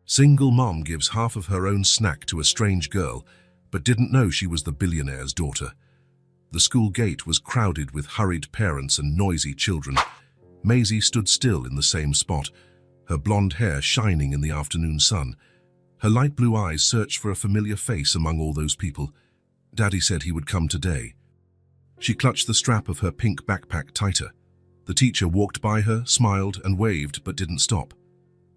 Single mom gives half of her own snack to a strange girl, but didn't know she was the billionaire's daughter. The school gate was crowded with hurried parents and noisy children. Maisie stood still in the same spot, her blonde hair shining in the afternoon sun. Her light blue eyes searched for a familiar face among all those people. Daddy said he would come today. She clutched the strap of her pink backpack tighter. The teacher walked by her, smiled and waved, but didn't stop.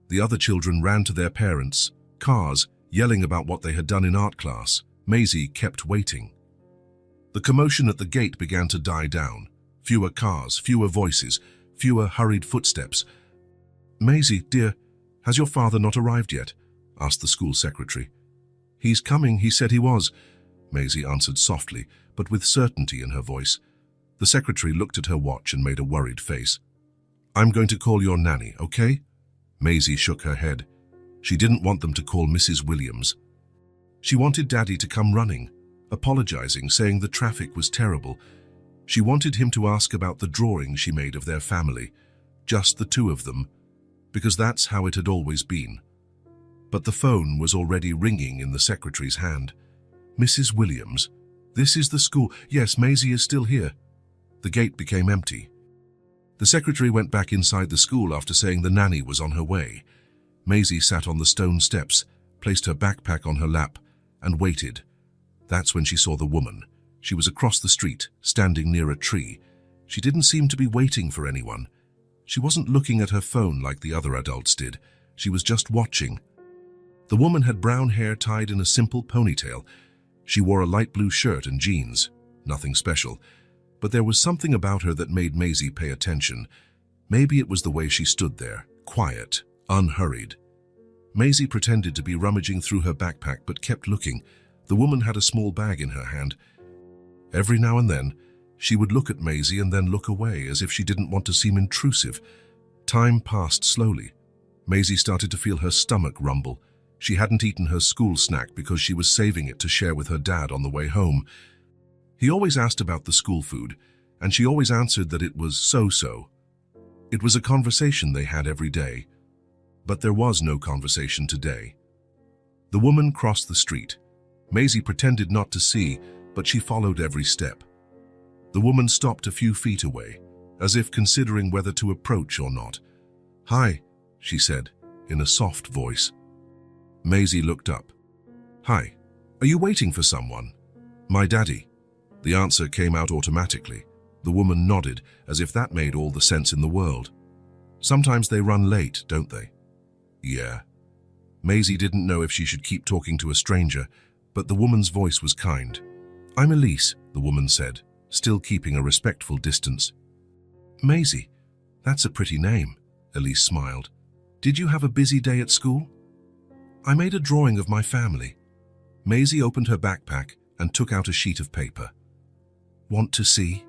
The other children ran to their parents, cars, yelling about what they had done in art class. Maisie kept waiting. The commotion at the gate began to die down. Fewer cars, fewer voices, fewer hurried footsteps. "Maisie, dear, has your father not arrived yet?" asked the school secretary. "He's coming, he said he was," Maisie answered softly, but with certainty in her voice. The secretary looked at her watch and made a worried face. "I'm going to call your nanny, okay?" Maisie shook her head. She didn't want them to call Mrs. Williams. She wanted Daddy to come running, apologizing, saying the traffic was terrible. She wanted him to ask about the drawing she made of their family, just the two of them, because that's how it had always been. But the phone was already ringing in the secretary's hand. "Mrs. Williams, this is the school. Yes, Maisie is still here." The gate became empty. The secretary went back inside the school after saying the nanny was on her way. Maisie sat on the stone steps, placed her backpack on her lap, and waited. That's when she saw the woman. She was across the street, standing near a tree. She didn't seem to be waiting for anyone. She wasn't looking at her phone like the other adults did. She was just watching. The woman had brown hair tied in a simple ponytail. She wore a light blue shirt and jeans. Nothing special. But there was something about her that made Maisie pay attention. Maybe it was the way she stood there, quiet, unhurried. Maisie pretended to be rummaging through her backpack but kept looking. The woman had a small bag in her hand. Every now and then, she would look at Maisie and then look away as if she didn't want to seem intrusive. Time passed slowly. Maisie started to feel her stomach rumble. She hadn't eaten her school snack because she was saving it to share with her dad on the way home. He always asked about the school food, and she always answered that it was so-so. It was a conversation they had every day, but there was no conversation today. The woman crossed the street. Maisie pretended not to see, but she followed every step. The woman stopped a few feet away, as if considering whether to approach or not. "Hi," she said, in a soft voice. Maisie looked up. "Hi, are you waiting for someone?" "My daddy." The answer came out automatically. The woman nodded, as if that made all the sense in the world. "Sometimes they run late, don't they?" "Yeah." Maisie didn't know if she should keep talking to a stranger, but the woman's voice was kind. "I'm Elise," the woman said, still keeping a respectful distance. "Maisie, that's a pretty name," Elise smiled. "Did you have a busy day at school?" "I made a drawing of my family." Maisie opened her backpack and took out a sheet of paper. "Want to see?"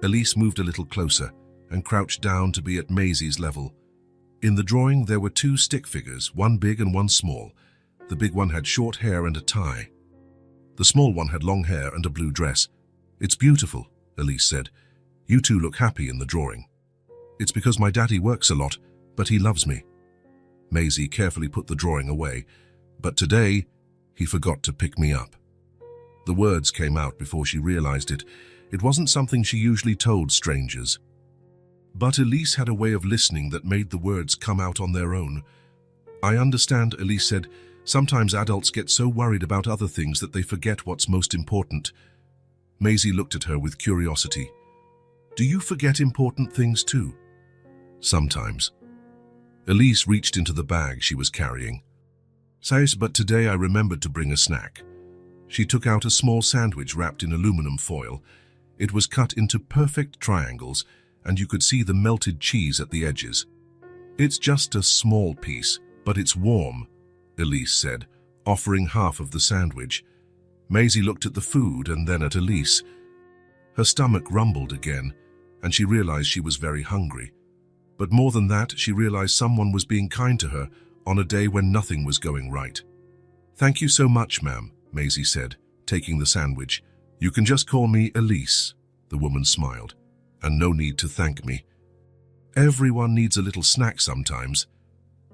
Elise moved a little closer and crouched down to be at Maisie's level. In the drawing there were two stick figures, one big and one small. The big one had short hair and a tie. The small one had long hair and a blue dress. "It's beautiful," Elise said. "You two look happy in the drawing." "It's because my daddy works a lot, but he loves me." Maisie carefully put the drawing away. "But today, he forgot to pick me up." The words came out before she realized it. It wasn't something she usually told strangers. But Elise had a way of listening that made the words come out on their own. "I understand," Elise said. "Sometimes adults get so worried about other things that they forget what's most important." Maisie looked at her with curiosity. "Do you forget important things too?" "Sometimes." Elise reached into the bag she was carrying. "Says, but today I remembered to bring a snack." She took out a small sandwich wrapped in aluminum foil. It was cut into perfect triangles, and you could see the melted cheese at the edges. "It's just a small piece, but it's warm," Elise said, offering half of the sandwich. Maisie looked at the food and then at Elise. Her stomach rumbled again, and she realized she was very hungry. But more than that, she realized someone was being kind to her on a day when nothing was going right. "Thank you so much, ma'am," Maisie said, taking the sandwich. "You can just call me Elise," the woman smiled. "And no need to thank me. Everyone needs a little snack sometimes."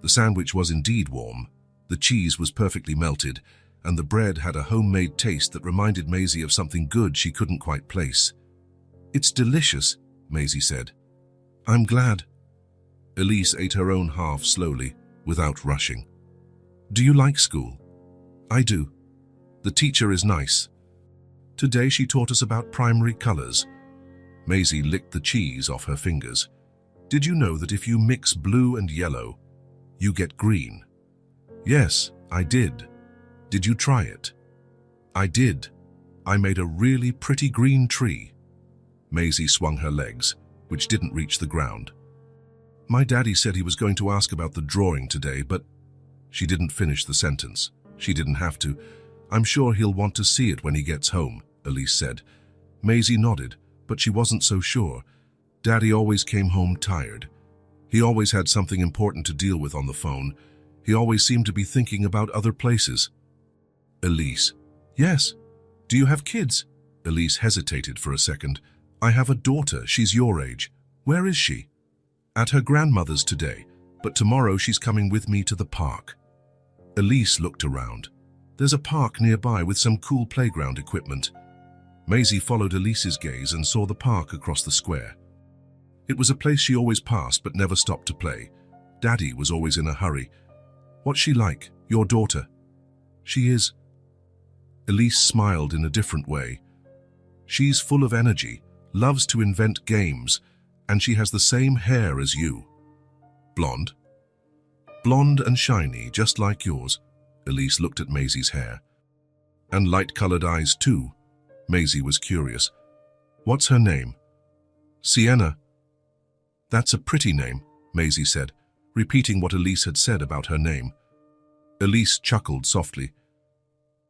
The sandwich was indeed warm, the cheese was perfectly melted, and the bread had a homemade taste that reminded Maisie of something good she couldn't quite place. "It's delicious," Maisie said. "I'm glad." Elise ate her own half slowly, without rushing. "Do you like school?" "I do. The teacher is nice. Today she taught us about primary colors." Maisie licked the cheese off her fingers. "Did you know that if you mix blue and yellow, you get green?" "Yes, I did. Did you try it?" "I did. I made a really pretty green tree." Maisie swung her legs, which didn't reach the ground. "My daddy said he was going to ask about the drawing today, but..." She didn't finish the sentence. She didn't have to. "I'm sure he'll want to see it when he gets home," Elise said. Maisie nodded, but she wasn't so sure. Daddy always came home tired. He always had something important to deal with on the phone. He always seemed to be thinking about other places. "Elise." "Yes. Do you have kids?" Elise hesitated for a second. "I have a daughter. She's your age." "Where is she?" "At her grandmother's today, but tomorrow she's coming with me to the park." Elise looked around. "There's a park nearby with some cool playground equipment." Maisie followed Elise's gaze and saw the park across the square. It was a place she always passed but never stopped to play. Daddy was always in a hurry. "What's she like, your daughter?" "She is..." Elise smiled in a different way. "She's full of energy, loves to invent games, and she has the same hair as you." "Blonde?" "Blonde and shiny, just like yours." Elise looked at Maisie's hair. "And light-colored eyes too." Maisie was curious. "What's her name?" "Sienna." "That's a pretty name," Maisie said, repeating what Elise had said about her name. Elise chuckled softly.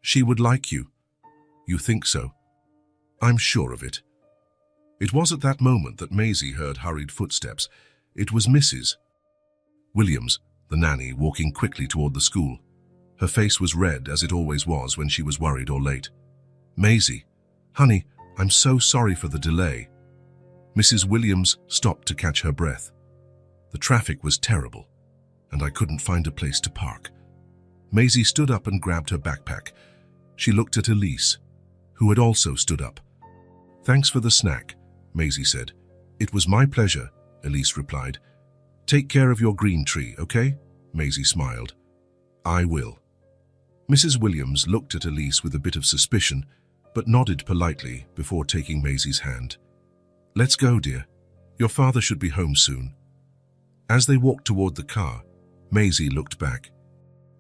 "She would like you." "You think so?" "I'm sure of it." It was at that moment that Maisie heard hurried footsteps. It was Mrs. Williams, the nanny, walking quickly toward the school. Her face was red, as it always was when she was worried or late. "Maisie, honey, I'm so sorry for the delay." Mrs. Williams stopped to catch her breath. "The traffic was terrible, and I couldn't find a place to park." Maisie stood up and grabbed her backpack. She looked at Elise, who had also stood up. "Thanks for the snack," Maisie said. "It was my pleasure," Elise replied. "Take care of your green tree, okay?" Maisie smiled. "I will." Mrs. Williams looked at Elise with a bit of suspicion, but nodded politely before taking Maisie's hand. "Let's go, dear. Your father should be home soon." As they walked toward the car, Maisie looked back.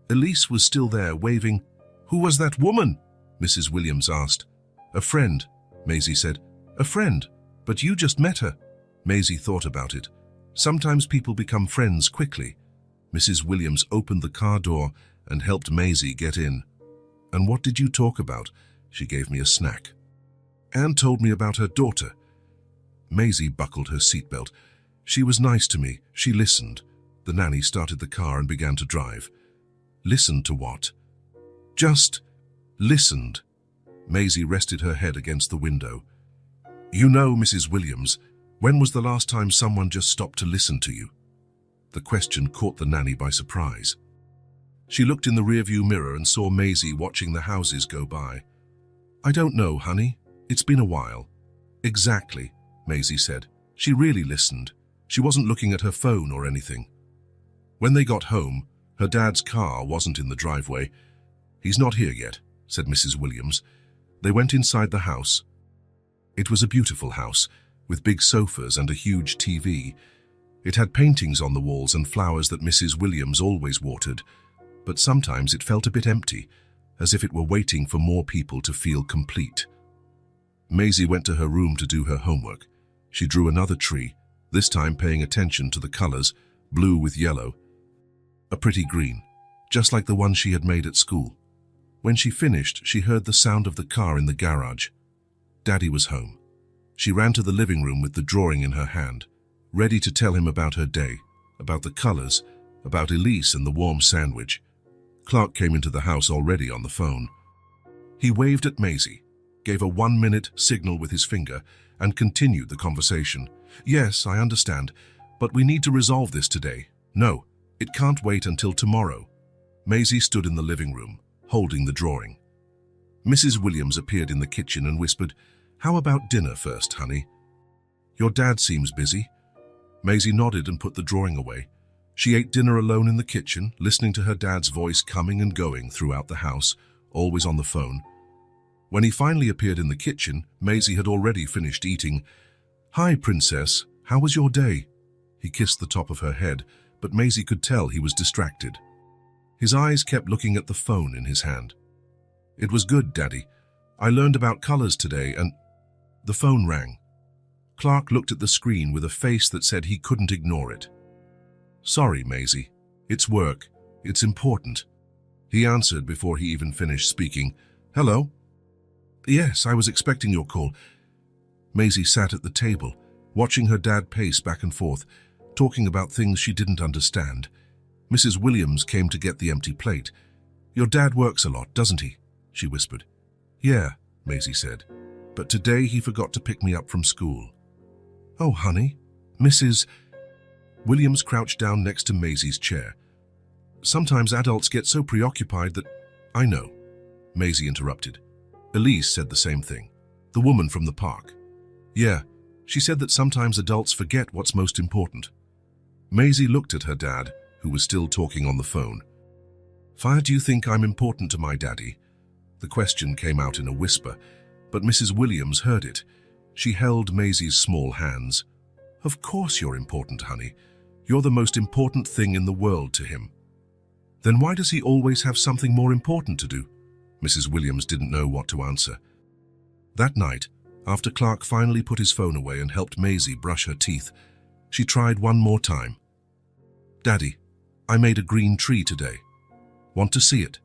Elise was still there, waving. "Who was that woman?" Mrs. Williams asked. "A friend," Maisie said. "A friend? But you just met her." Maisie thought about it. Sometimes people become friends quickly. Mrs. Williams opened the car door and helped Maisie get in. "And what did you talk about?" She gave me a snack. "Anne told me about her daughter." Maisie buckled her seatbelt. "She was nice to me. She listened." The nanny started the car and began to drive. "Listened to what?" "Just listened." Maisie rested her head against the window. "You know, Mrs. Williams, when was the last time someone just stopped to listen to you?" The question caught the nanny by surprise. She looked in the rearview mirror and saw Maisie watching the houses go by. "I don't know, honey. It's been a while." "Exactly," Maisie said. She really listened. She wasn't looking at her phone or anything. When they got home, her dad's car wasn't in the driveway. "He's not here yet," said Mrs. Williams. They went inside the house. It was a beautiful house, with big sofas and a huge TV. It had paintings on the walls and flowers that Mrs. Williams always watered, but sometimes it felt a bit empty, as if it were waiting for more people to feel complete. Maisie went to her room to do her homework. She drew another tree, this time paying attention to the colors, blue with yellow. A pretty green, just like the one she had made at school. When she finished, she heard the sound of the car in the garage. Daddy was home. She ran to the living room with the drawing in her hand, ready to tell him about her day, about the colors, about Elise and the warm sandwich. Clark came into the house already on the phone. He waved at Maisie, gave a 1-minute signal with his finger, and continued the conversation. "Yes, I understand, but we need to resolve this today." "No, It can't wait until tomorrow. Maisie stood in the living room, holding the drawing. Mrs. Williams appeared in the kitchen and whispered, "How about dinner first, honey? Your dad seems busy." Maisie nodded and put the drawing away. She ate dinner alone in the kitchen, listening to her dad's voice coming and going throughout the house, always on the phone. When he finally appeared in the kitchen, Maisie had already finished eating. "Hi, Princess. How was your day?" He kissed the top of her head, but Maisie could tell he was distracted. His eyes kept looking at the phone in his hand. "It was good, Daddy. I learned about colors today and—" The phone rang. Clark looked at the screen with a face that said he couldn't ignore it. "Sorry, Maisie. It's work. It's important." He answered before he even finished speaking. "Hello?" "Yes, I was expecting your call." Maisie sat at the table, watching her dad pace back and forth, talking about things she didn't understand. Mrs. Williams came to get the empty plate. "Your dad works a lot, doesn't he?" she whispered. "Yeah," Maisie said, "but today he forgot to pick me up from school." "Oh, honey." Mrs. Williams crouched down next to Maisie's chair. "Sometimes adults get so preoccupied that—" "I know," Maisie interrupted. Elise said the same thing. The woman from the park. "Yeah, she said that sometimes adults forget what's most important." Maisie looked at her dad, who was still talking on the phone. "Why do you think I'm important to my daddy?" The question came out in a whisper, but Mrs. Williams heard it. She held Maisie's small hands. "Of course you're important, honey. You're the most important thing in the world to him." "Then why does he always have something more important to do?" Mrs. Williams didn't know what to answer. That night, after Clark finally put his phone away and helped Maisie brush her teeth, she tried one more time. "Daddy, I made a green tree today. Want to see it?"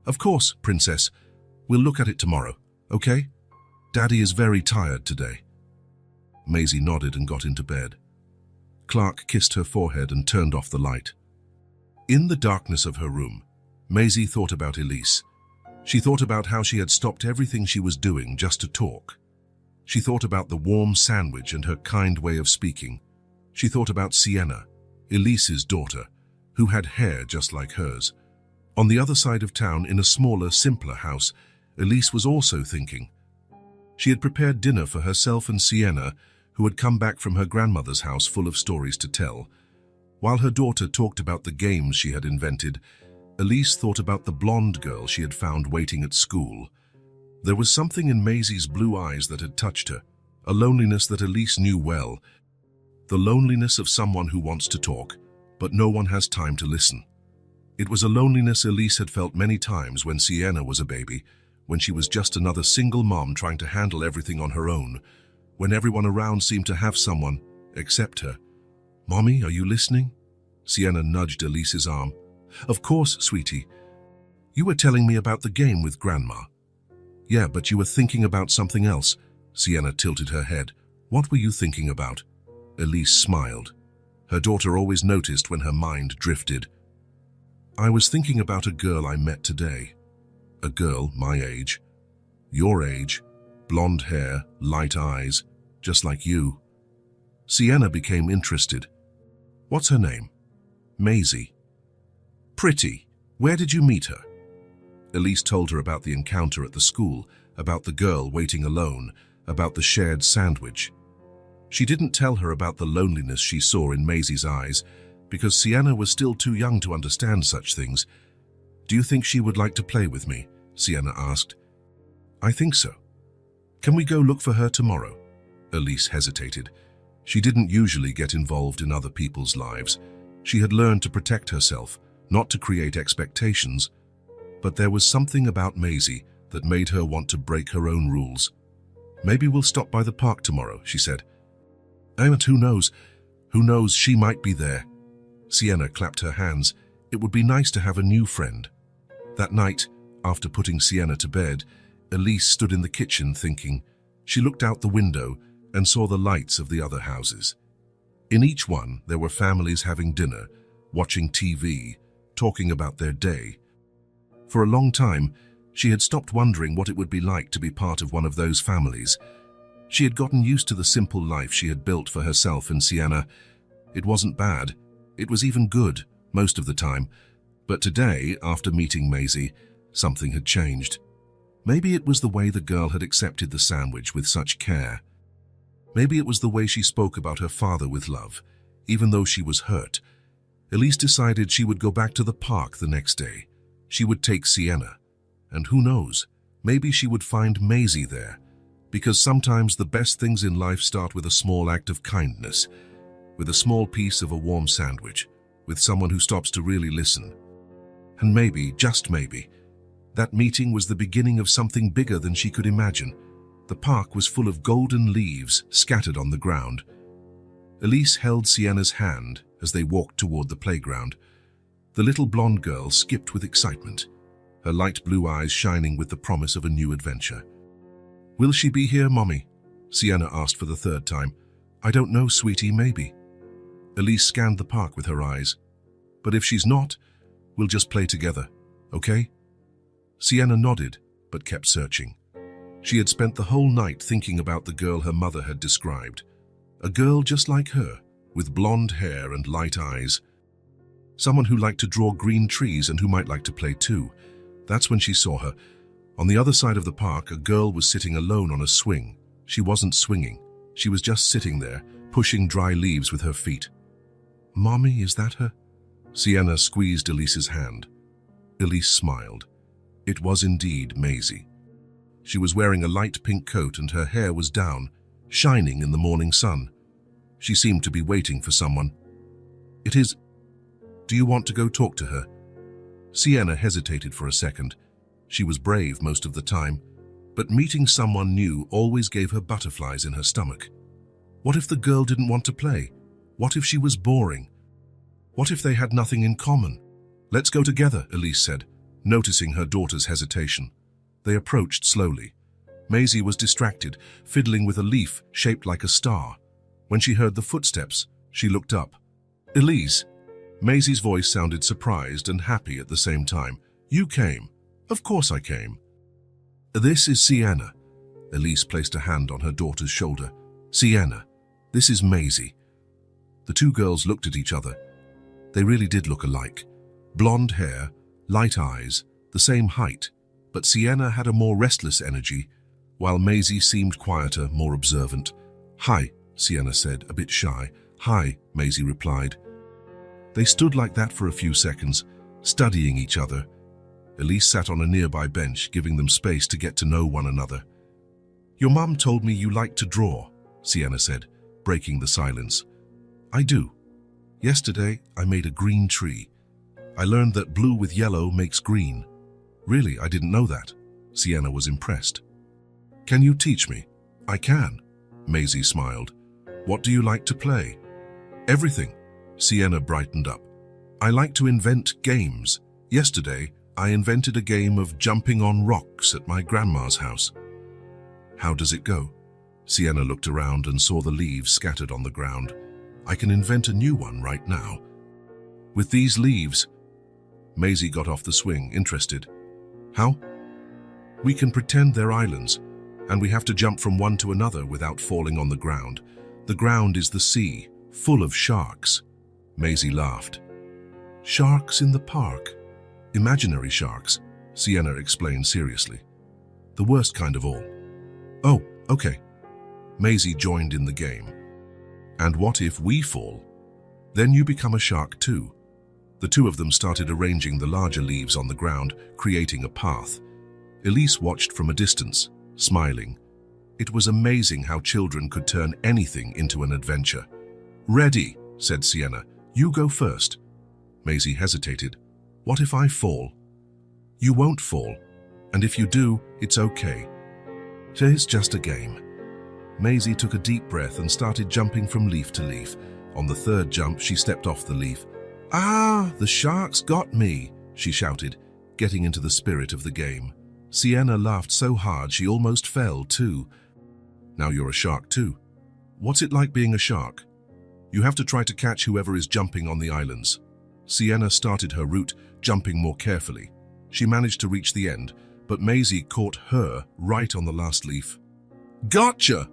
"Of course, Princess. We'll look at it tomorrow, okay? Daddy is very tired today." Maisie nodded and got into bed. Clark kissed her forehead and turned off the light. In the darkness of her room, Maisie thought about Elise. She thought about how she had stopped everything she was doing just to talk. She thought about the warm sandwich and her kind way of speaking. She thought about Sienna, Elise's daughter, who had hair just like hers. On the other side of town, in a smaller, simpler house, Elise was also thinking. She had prepared dinner for herself and Sienna, who had come back from her grandmother's house full of stories to tell. While her daughter talked about the games she had invented, Elise thought about the blonde girl she had found waiting at school. There was something in Maisie's blue eyes that had touched her, a loneliness that Elise knew well. The loneliness of someone who wants to talk, but no one has time to listen. It was a loneliness Elise had felt many times when Sienna was a baby, when she was just another single mom trying to handle everything on her own, when everyone around seemed to have someone, except her. "Mommy, are you listening?" Sienna nudged Elise's arm. "Of course, sweetie. You were telling me about the game with Grandma." "Yeah, but you were thinking about something else." Sienna tilted her head. "What were you thinking about?" Elise smiled. Her daughter always noticed when her mind drifted. "I was thinking about a girl I met today. A girl my age. Your age. Blonde hair, light eyes, just like you." Sienna became interested. "What's her name?" "Maisie." "Pretty. Where did you meet her?" Elise told her about the encounter at the school, about the girl waiting alone, about the shared sandwich. She didn't tell her about the loneliness she saw in Maisie's eyes, because Sienna was still too young to understand such things. "Do you think she would like to play with me?" Sienna asked. "I think so." "Can we go look for her tomorrow?" Elise hesitated. She didn't usually get involved in other people's lives. She had learned to protect herself, not to create expectations. But there was something about Maisie that made her want to break her own rules. "Maybe we'll stop by the park tomorrow," she said. "And who knows? Who knows, she might be there." Sienna clapped her hands. It would be nice to have a new friend. That night, after putting Sienna to bed, Elise stood in the kitchen thinking. She looked out the window and saw the lights of the other houses. In each one, there were families having dinner, watching TV, talking about their day. For a long time, she had stopped wondering what it would be like to be part of one of those families. She had gotten used to the simple life she had built for herself and Sienna. It wasn't bad. It was even good, most of the time, but today, after meeting Maisie, something had changed. Maybe it was the way the girl had accepted the sandwich with such care. Maybe it was the way she spoke about her father with love, even though she was hurt. Elise decided she would go back to the park the next day. She would take Sienna. And who knows, maybe she would find Maisie there. Because sometimes the best things in life start with a small act of kindness, with a small piece of a warm sandwich, with someone who stops to really listen. And maybe, just maybe, that meeting was the beginning of something bigger than she could imagine. The park was full of golden leaves scattered on the ground. Elise held Sienna's hand as they walked toward the playground. The little blonde girl skipped with excitement, her light blue eyes shining with the promise of a new adventure. "Will she be here, Mommy?" Sienna asked for the third time. "I don't know, sweetie, maybe." Elise scanned the park with her eyes. "But if she's not, we'll just play together, okay?" Sienna nodded, but kept searching. She had spent the whole night thinking about the girl her mother had described. A girl just like her, with blonde hair and light eyes. Someone who liked to draw green trees and who might like to play too. That's when she saw her. On the other side of the park, a girl was sitting alone on a swing. She wasn't swinging. She was just sitting there, pushing dry leaves with her feet. "Mommy, is that her?" Sienna squeezed Elise's hand. Elise smiled. It was indeed Maisie. She was wearing a light pink coat and her hair was down, shining in the morning sun. She seemed to be waiting for someone. "It is... Do you want to go talk to her?" Sienna hesitated for a second. She was brave most of the time, but meeting someone new always gave her butterflies in her stomach. What if the girl didn't want to play? What if she was boring? What if they had nothing in common? "Let's go together," Elise said, noticing her daughter's hesitation. They approached slowly. Maisie was distracted, fiddling with a leaf shaped like a star. When she heard the footsteps, she looked up. "Elise." Maisie's voice sounded surprised and happy at the same time. "You came." "Of course I came." "This is Sienna." Elise placed a hand on her daughter's shoulder. "Sienna, this is Maisie." The two girls looked at each other. They really did look alike. Blonde hair, light eyes, the same height, but Sienna had a more restless energy, while Maisie seemed quieter, more observant. "Hi," Sienna said, a bit shy. "Hi," Maisie replied. They stood like that for a few seconds, studying each other. Elise sat on a nearby bench, giving them space to get to know one another. "Your mum told me you like to draw," Sienna said, breaking the silence. "I do. Yesterday, I made a green tree. I learned that blue with yellow makes green." "Really, I didn't know that." Sienna was impressed. "Can you teach me?" "I can." Maisie smiled. "What do you like to play?" "Everything." Sienna brightened up. "I like to invent games. Yesterday, I invented a game of jumping on rocks at my grandma's house." "How does it go?" Sienna looked around and saw the leaves scattered on the ground. "I can invent a new one right now." "With these leaves?" Maisie got off the swing, interested. "How?" "We can pretend they're islands, and we have to jump from one to another without falling on the ground. The ground is the sea, full of sharks." Maisie laughed. "Sharks in the park? Imaginary sharks," Sienna explained seriously. "The worst kind of all." "Oh, okay." Maisie joined in the game. "And what if we fall? Then you become a shark too." The two of them started arranging the larger leaves on the ground, creating a path. Elise watched from a distance, smiling. It was amazing how children could turn anything into an adventure. "Ready," said Sienna. "You go first." Maisie hesitated. "What if I fall?" "You won't fall. And if you do, it's okay. It's just a game." Maisie took a deep breath and started jumping from leaf to leaf. On the third jump, she stepped off the leaf. "Ah, the sharks got me," she shouted, getting into the spirit of the game. Sienna laughed so hard she almost fell too. "Now you're a shark too. What's it like being a shark?" "You have to try to catch whoever is jumping on the islands." Sienna started her route, jumping more carefully. She managed to reach the end, but Maisie caught her right on the last leaf. "Gotcha!"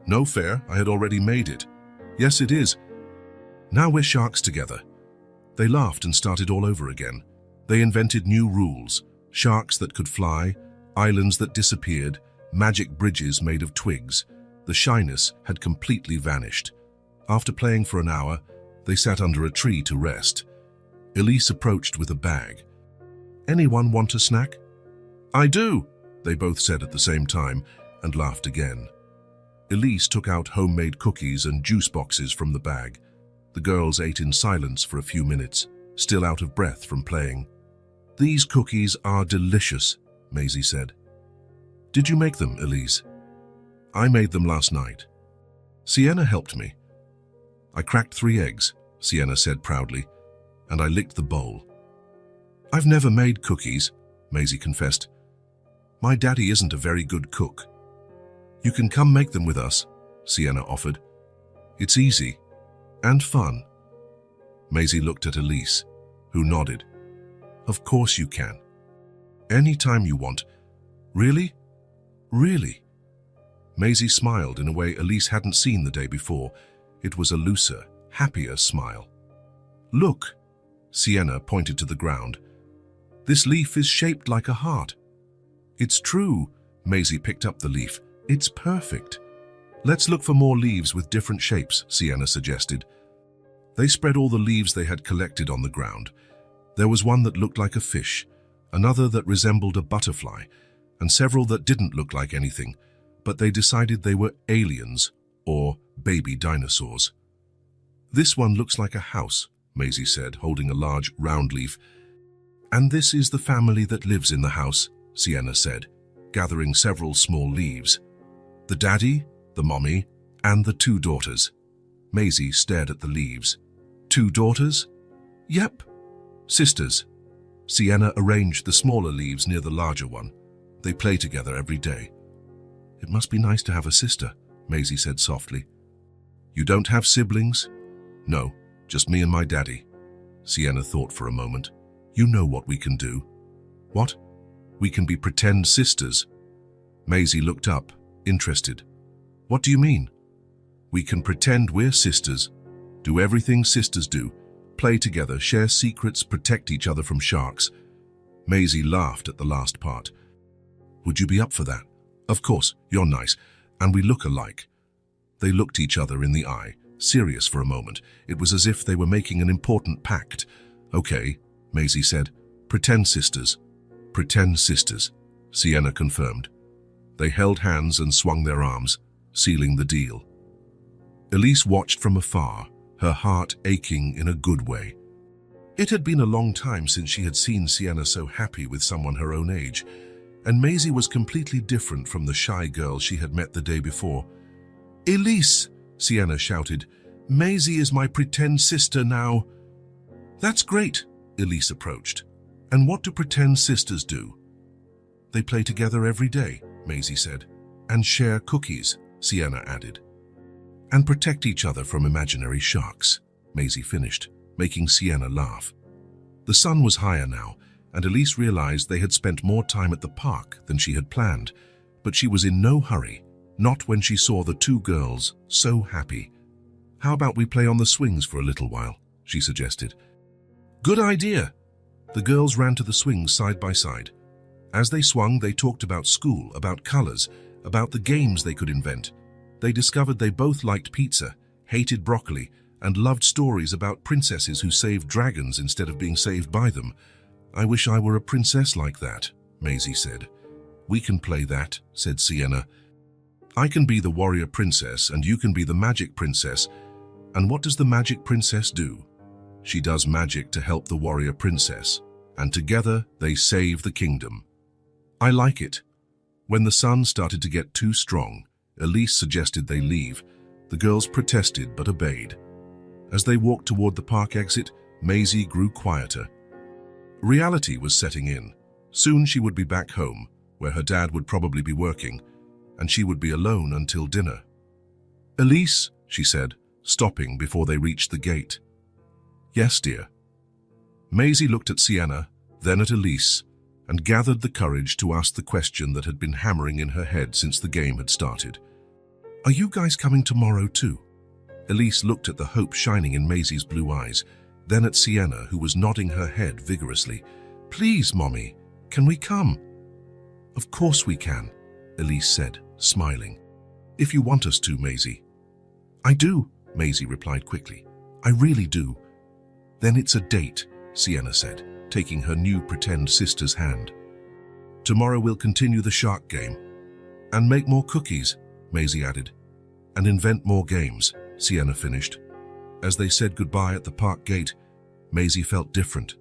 "No fair, I had already made it." "Yes, it is. Now we're sharks together." They laughed and started all over again. They invented new rules, sharks that could fly, islands that disappeared, magic bridges made of twigs. The shyness had completely vanished. After playing for an hour, they sat under a tree to rest. Elise approached with a bag. "Anyone want a snack?" "I do," they both said at the same time, and laughed again. Elise took out homemade cookies and juice boxes from the bag. The girls ate in silence for a few minutes, still out of breath from playing. "These cookies are delicious," Maisie said. "Did you make them, Elise?" "I made them last night. Sienna helped me." "I cracked 3 eggs," Sienna said proudly, "and I licked the bowl." "I've never made cookies," Maisie confessed. "My daddy isn't a very good cook." "You can come make them with us," Sienna offered. "It's easy and fun." Maisie looked at Elise, who nodded. "Of course you can. Anytime you want." "Really? Really?" Maisie smiled in a way Elise hadn't seen the day before. It was a looser, happier smile. "Look," Sienna pointed to the ground. "This leaf is shaped like a heart." "It's true," Maisie picked up the leaf. "It's perfect." "Let's look for more leaves with different shapes," Sienna suggested. They spread all the leaves they had collected on the ground. There was one that looked like a fish, another that resembled a butterfly, and several that didn't look like anything, but they decided they were aliens or baby dinosaurs. "This one looks like a house," Maisie said, holding a large, round leaf. "And this is the family that lives in the house," Sienna said, gathering several small leaves. "The daddy, the mommy, and the 2 daughters." Maisie stared at the leaves. "2 daughters?" "Yep. Sisters." Sienna arranged the smaller leaves near the larger one. "They play together every day." "It must be nice to have a sister," Maisie said softly. "You don't have siblings?" "No, just me and my daddy." Sienna thought for a moment. "You know what we can do." "What?" "We can be pretend sisters." Maisie looked up, interested. "What do you mean?" "We can pretend we're sisters, do everything sisters do, play together, share secrets, protect each other from sharks." Maisie laughed at the last part. "Would you be up for that?" "Of course, you're nice, and we look alike." They looked each other in the eye, serious for a moment. It was as if they were making an important pact. "Okay," Maisie said. "Pretend sisters." "Pretend sisters," Sienna confirmed. They held hands and swung their arms, sealing the deal. Elise watched from afar, her heart aching in a good way. It had been a long time since she had seen Sienna so happy with someone her own age, and Maisie was completely different from the shy girl she had met the day before. "Elise!" Sienna shouted. "Maisie is my pretend sister now." "That's great," Elise approached. "And what do pretend sisters do?" "They play together every day," Maisie said. "And share cookies," Sienna added. "And protect each other from imaginary sharks," Maisie finished, making Sienna laugh. The sun was higher now, and Elise realized they had spent more time at the park than she had planned, but she was in no hurry, not when she saw the 2 girls so happy. "How about we play on the swings for a little while?" she suggested. "Good idea!" The girls ran to the swings side by side. As they swung, they talked about school, about colors, about the games they could invent. They discovered they both liked pizza, hated broccoli, and loved stories about princesses who saved dragons instead of being saved by them. "I wish I were a princess like that," Maisie said. "We can play that," said Sienna. "I can be the warrior princess and you can be the magic princess." "And what does the magic princess do?" "She does magic to help the warrior princess, and together they save the kingdom." "I like it." When the sun started to get too strong, Elise suggested they leave. The girls protested but obeyed. As they walked toward the park exit, Maisie grew quieter. Reality was setting in. Soon she would be back home, where her dad would probably be working, and she would be alone until dinner. "Elise," she said, stopping before they reached the gate. "Yes, dear." Maisie looked at Sienna, then at Elise, and gathered the courage to ask the question that had been hammering in her head since the game had started. "Are you guys coming tomorrow too?" Elise looked at the hope shining in Maisie's blue eyes. then at Sienna, who was nodding her head vigorously. "Please, Mommy, can we come?" "Of course we can," Elise said, smiling. "If you want us to, Maisie." "I do," Maisie replied quickly. "I really do." "Then it's a date," Sienna said, taking her new pretend sister's hand. "Tomorrow we'll continue the shark game. And make more cookies," Maisie added. "And invent more games," Sienna finished. As they said goodbye at the park gate, Maisie felt different.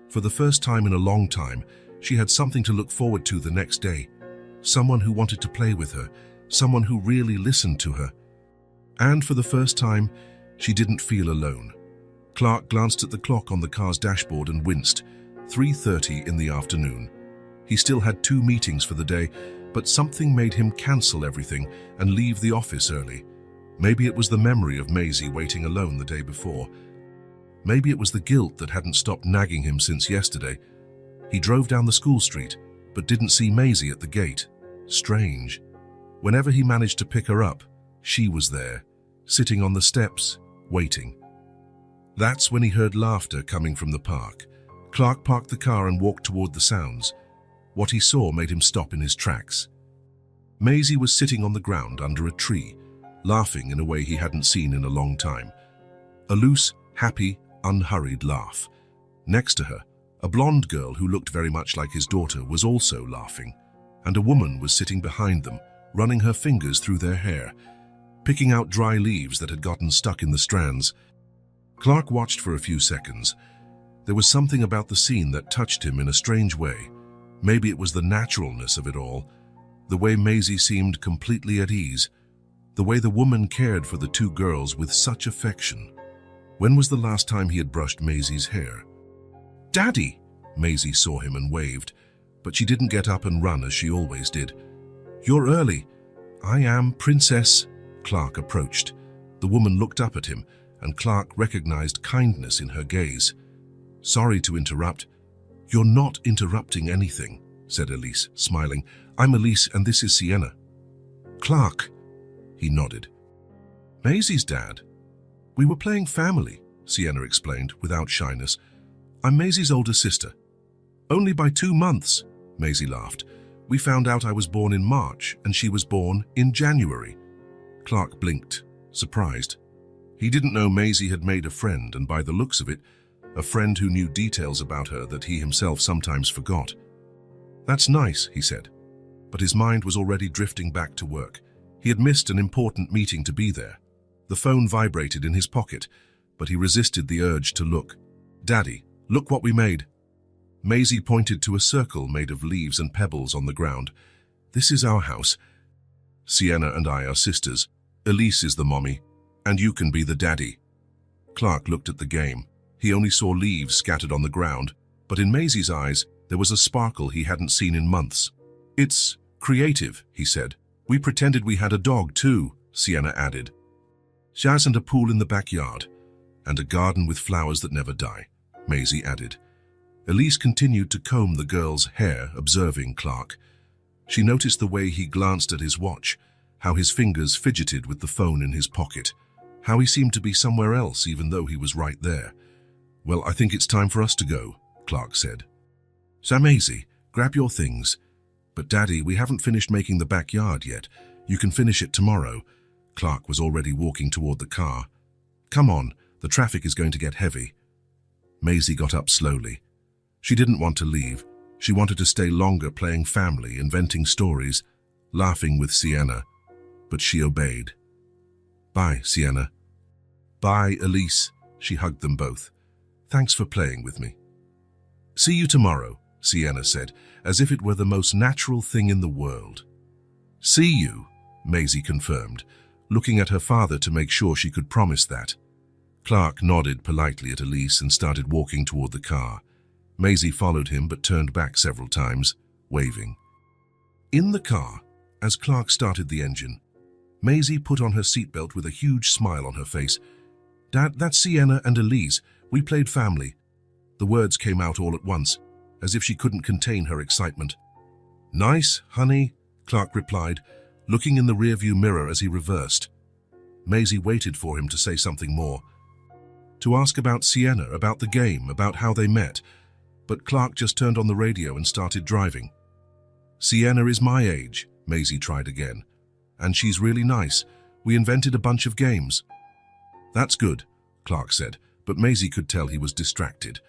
For the first time in a long time, she had something to look forward to the next day. Someone who wanted to play with her, someone who really listened to her. And for the first time, she didn't feel alone. Clark glanced at the clock on the car's dashboard and winced. 3:30 in the afternoon. He still had 2 meetings for the day, but something made him cancel everything and leave the office early. Maybe it was the memory of Maisie waiting alone the day before. Maybe it was the guilt that hadn't stopped nagging him since yesterday. He drove down the school street, but didn't see Maisie at the gate. Strange. Whenever he managed to pick her up, she was there, sitting on the steps, waiting. That's when he heard laughter coming from the park. Clark parked the car and walked toward the sounds. What he saw made him stop in his tracks. Maisie was sitting on the ground under a tree, laughing in a way he hadn't seen in a long time. A loose, happy, unhurried laugh. Next to her, a blonde girl who looked very much like his daughter was also laughing, and a woman was sitting behind them, running her fingers through their hair, picking out dry leaves that had gotten stuck in the strands. Clark watched for a few seconds. There was something about the scene that touched him in a strange way. Maybe it was the naturalness of it all, the way Maisie seemed completely at ease, the way the woman cared for the 2 girls with such affection. When was the last time he had brushed Maisie's hair? "Daddy!" Maisie saw him and waved, but she didn't get up and run as she always did. "You're early." "I am, Princess." Clark approached. The woman looked up at him, and Clark recognized kindness in her gaze. "Sorry to interrupt." "You're not interrupting anything," said Elise, smiling. "I'm Elise and this is Sienna." "Clark." He nodded. "Maisie's dad." "We were playing family," Sienna explained without shyness. "I'm Maisie's older sister." "Only by 2 months," Maisie laughed. "We found out I was born in March and she was born in January." Clark blinked, surprised. He didn't know Maisie had made a friend, and by the looks of it, a friend who knew details about her that he himself sometimes forgot. "That's nice," he said, but his mind was already drifting back to work. He had missed an important meeting to be there. The phone vibrated in his pocket, but he resisted the urge to look. "Daddy, look what we made." Maisie pointed to a circle made of leaves and pebbles on the ground. "This is our house. Sienna and I are sisters. Elise is the mommy, and you can be the daddy." Clark looked at the game. He only saw leaves scattered on the ground, but in Maisie's eyes, there was a sparkle he hadn't seen in months. "It's creative," he said. "We pretended we had a dog too," Sienna added. "Jazz and a pool in the backyard, and a garden with flowers that never die," Maisie added. Elise continued to comb the girl's hair, observing Clark. She noticed the way he glanced at his watch, how his fingers fidgeted with the phone in his pocket, how he seemed to be somewhere else even though he was right there. "Well, I think it's time for us to go," Clark said. "So Maisie, grab your things." "But Daddy, we haven't finished making the backyard yet. You can finish it tomorrow." Clark was already walking toward the car. "Come on, the traffic is going to get heavy." Maisie got up slowly. She didn't want to leave. She wanted to stay longer playing family, inventing stories, laughing with Sienna. But she obeyed. "Bye, Sienna." "Bye, Elise." She hugged them both. "Thanks for playing with me." "See you tomorrow," Sienna said, as if it were the most natural thing in the world. "See you," Maisie confirmed, looking at her father to make sure she could promise that. Clark nodded politely at Elise and started walking toward the car. Maisie followed him but turned back several times, waving. In the car, as Clark started the engine, Maisie put on her seatbelt with a huge smile on her face. "Dad, that's Sienna and Elise. We played family." The words came out all at once, as if she couldn't contain her excitement. "Nice, honey," Clark replied, looking in the rearview mirror as he reversed. Maisie waited for him to say something more. to ask about Sienna, about the game, about how they met, but Clark just turned on the radio and started driving. "Sienna is my age," Maisie tried again. "And she's really nice. We invented a bunch of games." "That's good," Clark said, but Maisie could tell he was distracted.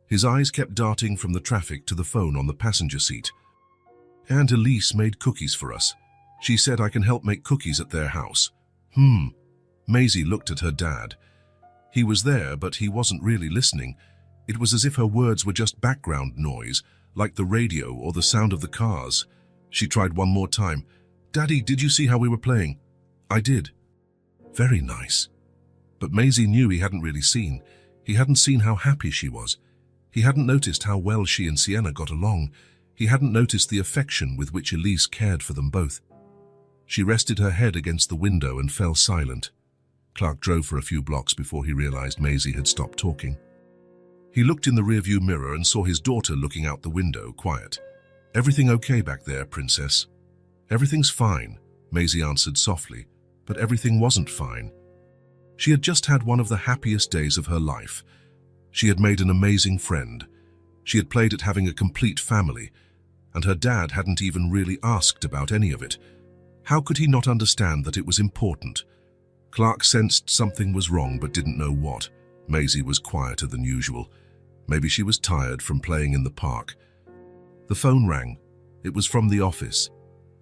His eyes kept darting from the traffic to the phone on the passenger seat. "Aunt Elise made cookies for us. She said I can help make cookies at their house." Maisie looked at her dad. He was there, but he wasn't really listening. It was as if her words were just background noise, like the radio or the sound of the cars. She tried one more time. "Daddy, did you see how we were playing?" "I did." "Very nice." But Maisie knew he hadn't really seen. He hadn't seen how happy she was. He hadn't noticed how well she and Sienna got along. He hadn't noticed the affection with which Elise cared for them both. She rested her head against the window and fell silent. Clark drove for a few blocks before he realized Maisie had stopped talking. He looked in the rearview mirror and saw his daughter looking out the window, quiet. "Everything okay back there, Princess?" "Everything's fine," Maisie answered softly, but everything wasn't fine. She had just had one of the happiest days of her life. She had made an amazing friend. She had played at having a complete family, and her dad hadn't even really asked about any of it. How could he not understand that it was important? Clark sensed something was wrong but didn't know what. Maisie was quieter than usual. Maybe she was tired from playing in the park. The phone rang. It was from the office.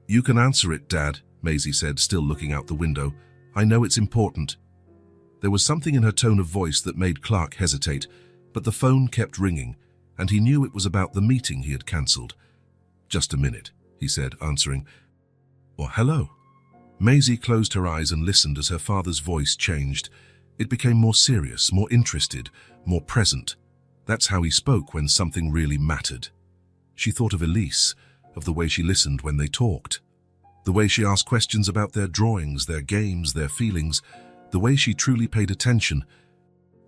"You can answer it, Dad," Maisie said, still looking out the window. "I know it's important." There was something in her tone of voice that made Clark hesitate, but the phone kept ringing, and he knew it was about the meeting he had cancelled. "Just a minute," he said, answering. "Oh, hello." Maisie closed her eyes and listened as her father's voice changed. It became more serious, more interested, more present. That's how he spoke when something really mattered. She thought of Elise, of the way she listened when they talked, the way she asked questions about their drawings, their games, their feelings, the way she truly paid attention.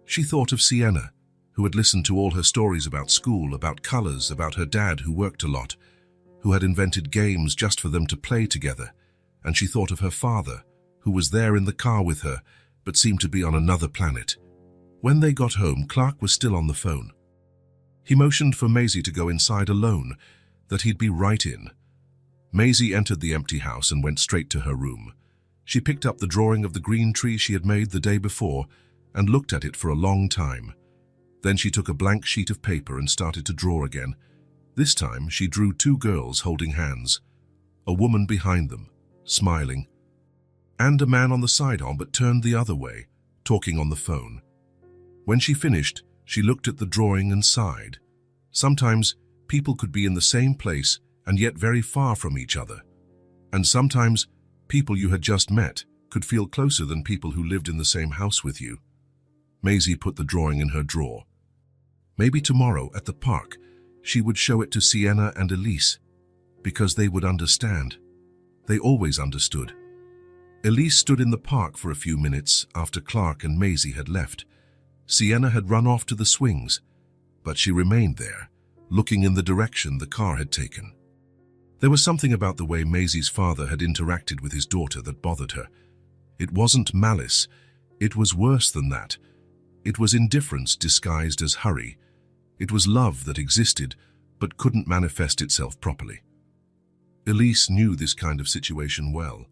She thought of Sienna, who had listened to all her stories about school, about colors, about her dad who worked a lot, who had invented games just for them to play together. And she thought of her father, who was there in the car with her, but seemed to be on another planet. When they got home, Clark was still on the phone. He motioned for Maisie to go inside alone, that he'd be right in. Maisie entered the empty house and went straight to her room. She picked up the drawing of the green tree she had made the day before and looked at it for a long time. Then she took a blank sheet of paper and started to draw again. This time she drew two girls holding hands, a woman behind them, smiling, and a man on the side arm but turned the other way, talking on the phone. When she finished, she looked at the drawing and sighed. Sometimes people could be in the same place and yet very far from each other. And sometimes people you had just met could feel closer than people who lived in the same house with you. Maisie put the drawing in her drawer. Maybe tomorrow at the park, she would show it to Sienna and Elise, because they would understand. They always understood. Elise stood in the park for a few minutes after Clark and Maisie had left. Sienna had run off to the swings, but she remained there, looking in the direction the car had taken. There was something about the way Maisie's father had interacted with his daughter that bothered her. It wasn't malice. It was worse than that. It was indifference disguised as hurry. It was love that existed, but couldn't manifest itself properly. Elise knew this kind of situation well.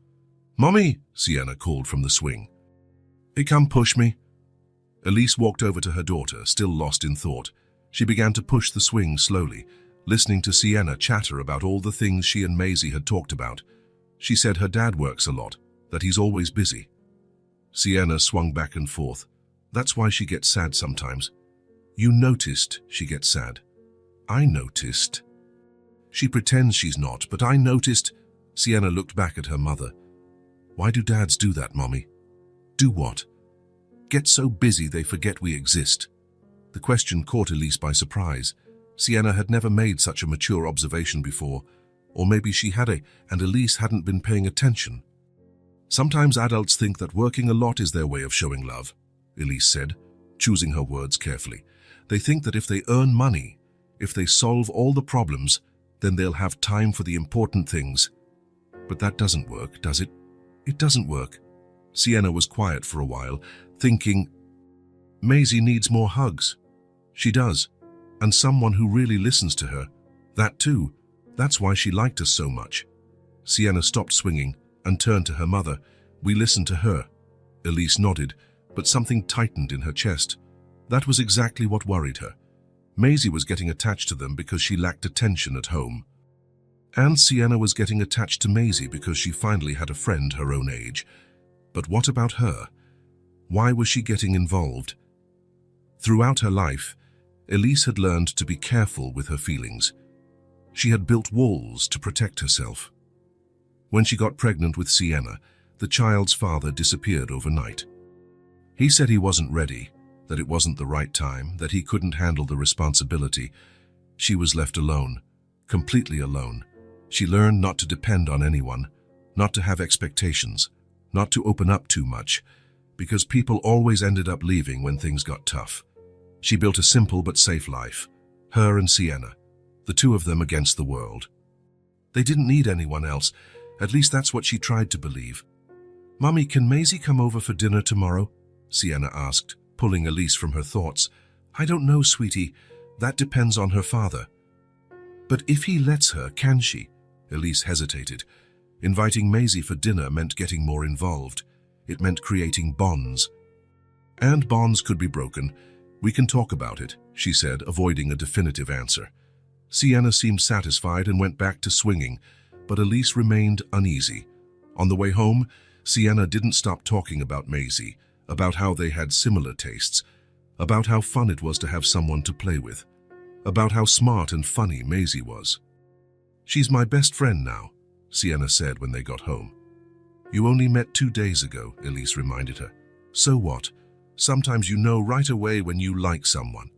"Mommy," Sienna called from the swing. "Hey, come push me." Elise walked over to her daughter, still lost in thought. She began to push the swing slowly, listening to Sienna chatter about all the things she and Maisie had talked about. She said her dad works a lot, that he's always busy. Sienna swung back and forth. "That's why she gets sad sometimes." "You noticed she gets sad." "I noticed." "She pretends she's not, but I noticed." Sienna looked back at her mother. "Why do dads do that, Mommy?" "Do what?" "Get so busy they forget we exist." The question caught Elise by surprise. Sienna had never made such a mature observation before, or maybe she had and Elise hadn't been paying attention. "Sometimes adults think that working a lot is their way of showing love," Elise said, choosing her words carefully. "They think that if they earn money, if they solve all the problems, then they'll have time for the important things. But that doesn't work, does it?" "It doesn't work." Sienna was quiet for a while, thinking. Maisie needs more hugs. She does. And someone who really listens to her. That too. That's why she liked us so much. Sienna stopped swinging and turned to her mother. We listened to her. Elise nodded, but something tightened in her chest. That was exactly what worried her. Maisie was getting attached to them because she lacked attention at home. And Sienna was getting attached to Maisie because she finally had a friend her own age. But what about her? Why was she getting involved? Throughout her life, Elise had learned to be careful with her feelings. She had built walls to protect herself. When she got pregnant with Sienna, the child's father disappeared overnight. He said he wasn't ready, that it wasn't the right time, that he couldn't handle the responsibility. She was left alone, completely alone. She learned not to depend on anyone, not to have expectations, not to open up too much, because people always ended up leaving when things got tough. She built a simple but safe life, her and Sienna, the two of them against the world. They didn't need anyone else, at least that's what she tried to believe. "Mummy, can Maisie come over for dinner tomorrow?" Sienna asked, pulling Elise from her thoughts. "I don't know, sweetie. That depends on her father." "But if he lets her, can she?" Elise hesitated. Inviting Maisie for dinner meant getting more involved. It meant creating bonds. "And bonds could be broken. We can talk about it," she said, avoiding a definitive answer. Sienna seemed satisfied and went back to swinging, but Elise remained uneasy. On the way home, Sienna didn't stop talking about Maisie, about how they had similar tastes, about how fun it was to have someone to play with, about how smart and funny Maisie was. "She's my best friend now," Sienna said when they got home. "You only met 2 days ago," Elise reminded her. "So what? Sometimes you know right away when you like someone."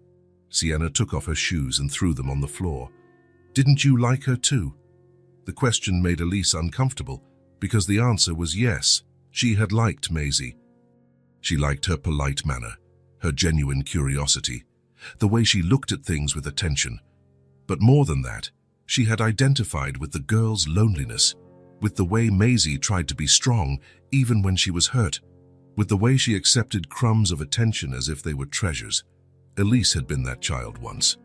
Sienna took off her shoes and threw them on the floor. "Didn't you like her too?" The question made Elise uncomfortable, because the answer was yes, she had liked Maisie. She liked her polite manner, her genuine curiosity, the way she looked at things with attention. But more than that, she had identified with the girl's loneliness, with the way Maisie tried to be strong even when she was hurt, with the way she accepted crumbs of attention as if they were treasures. Elise had been that child once.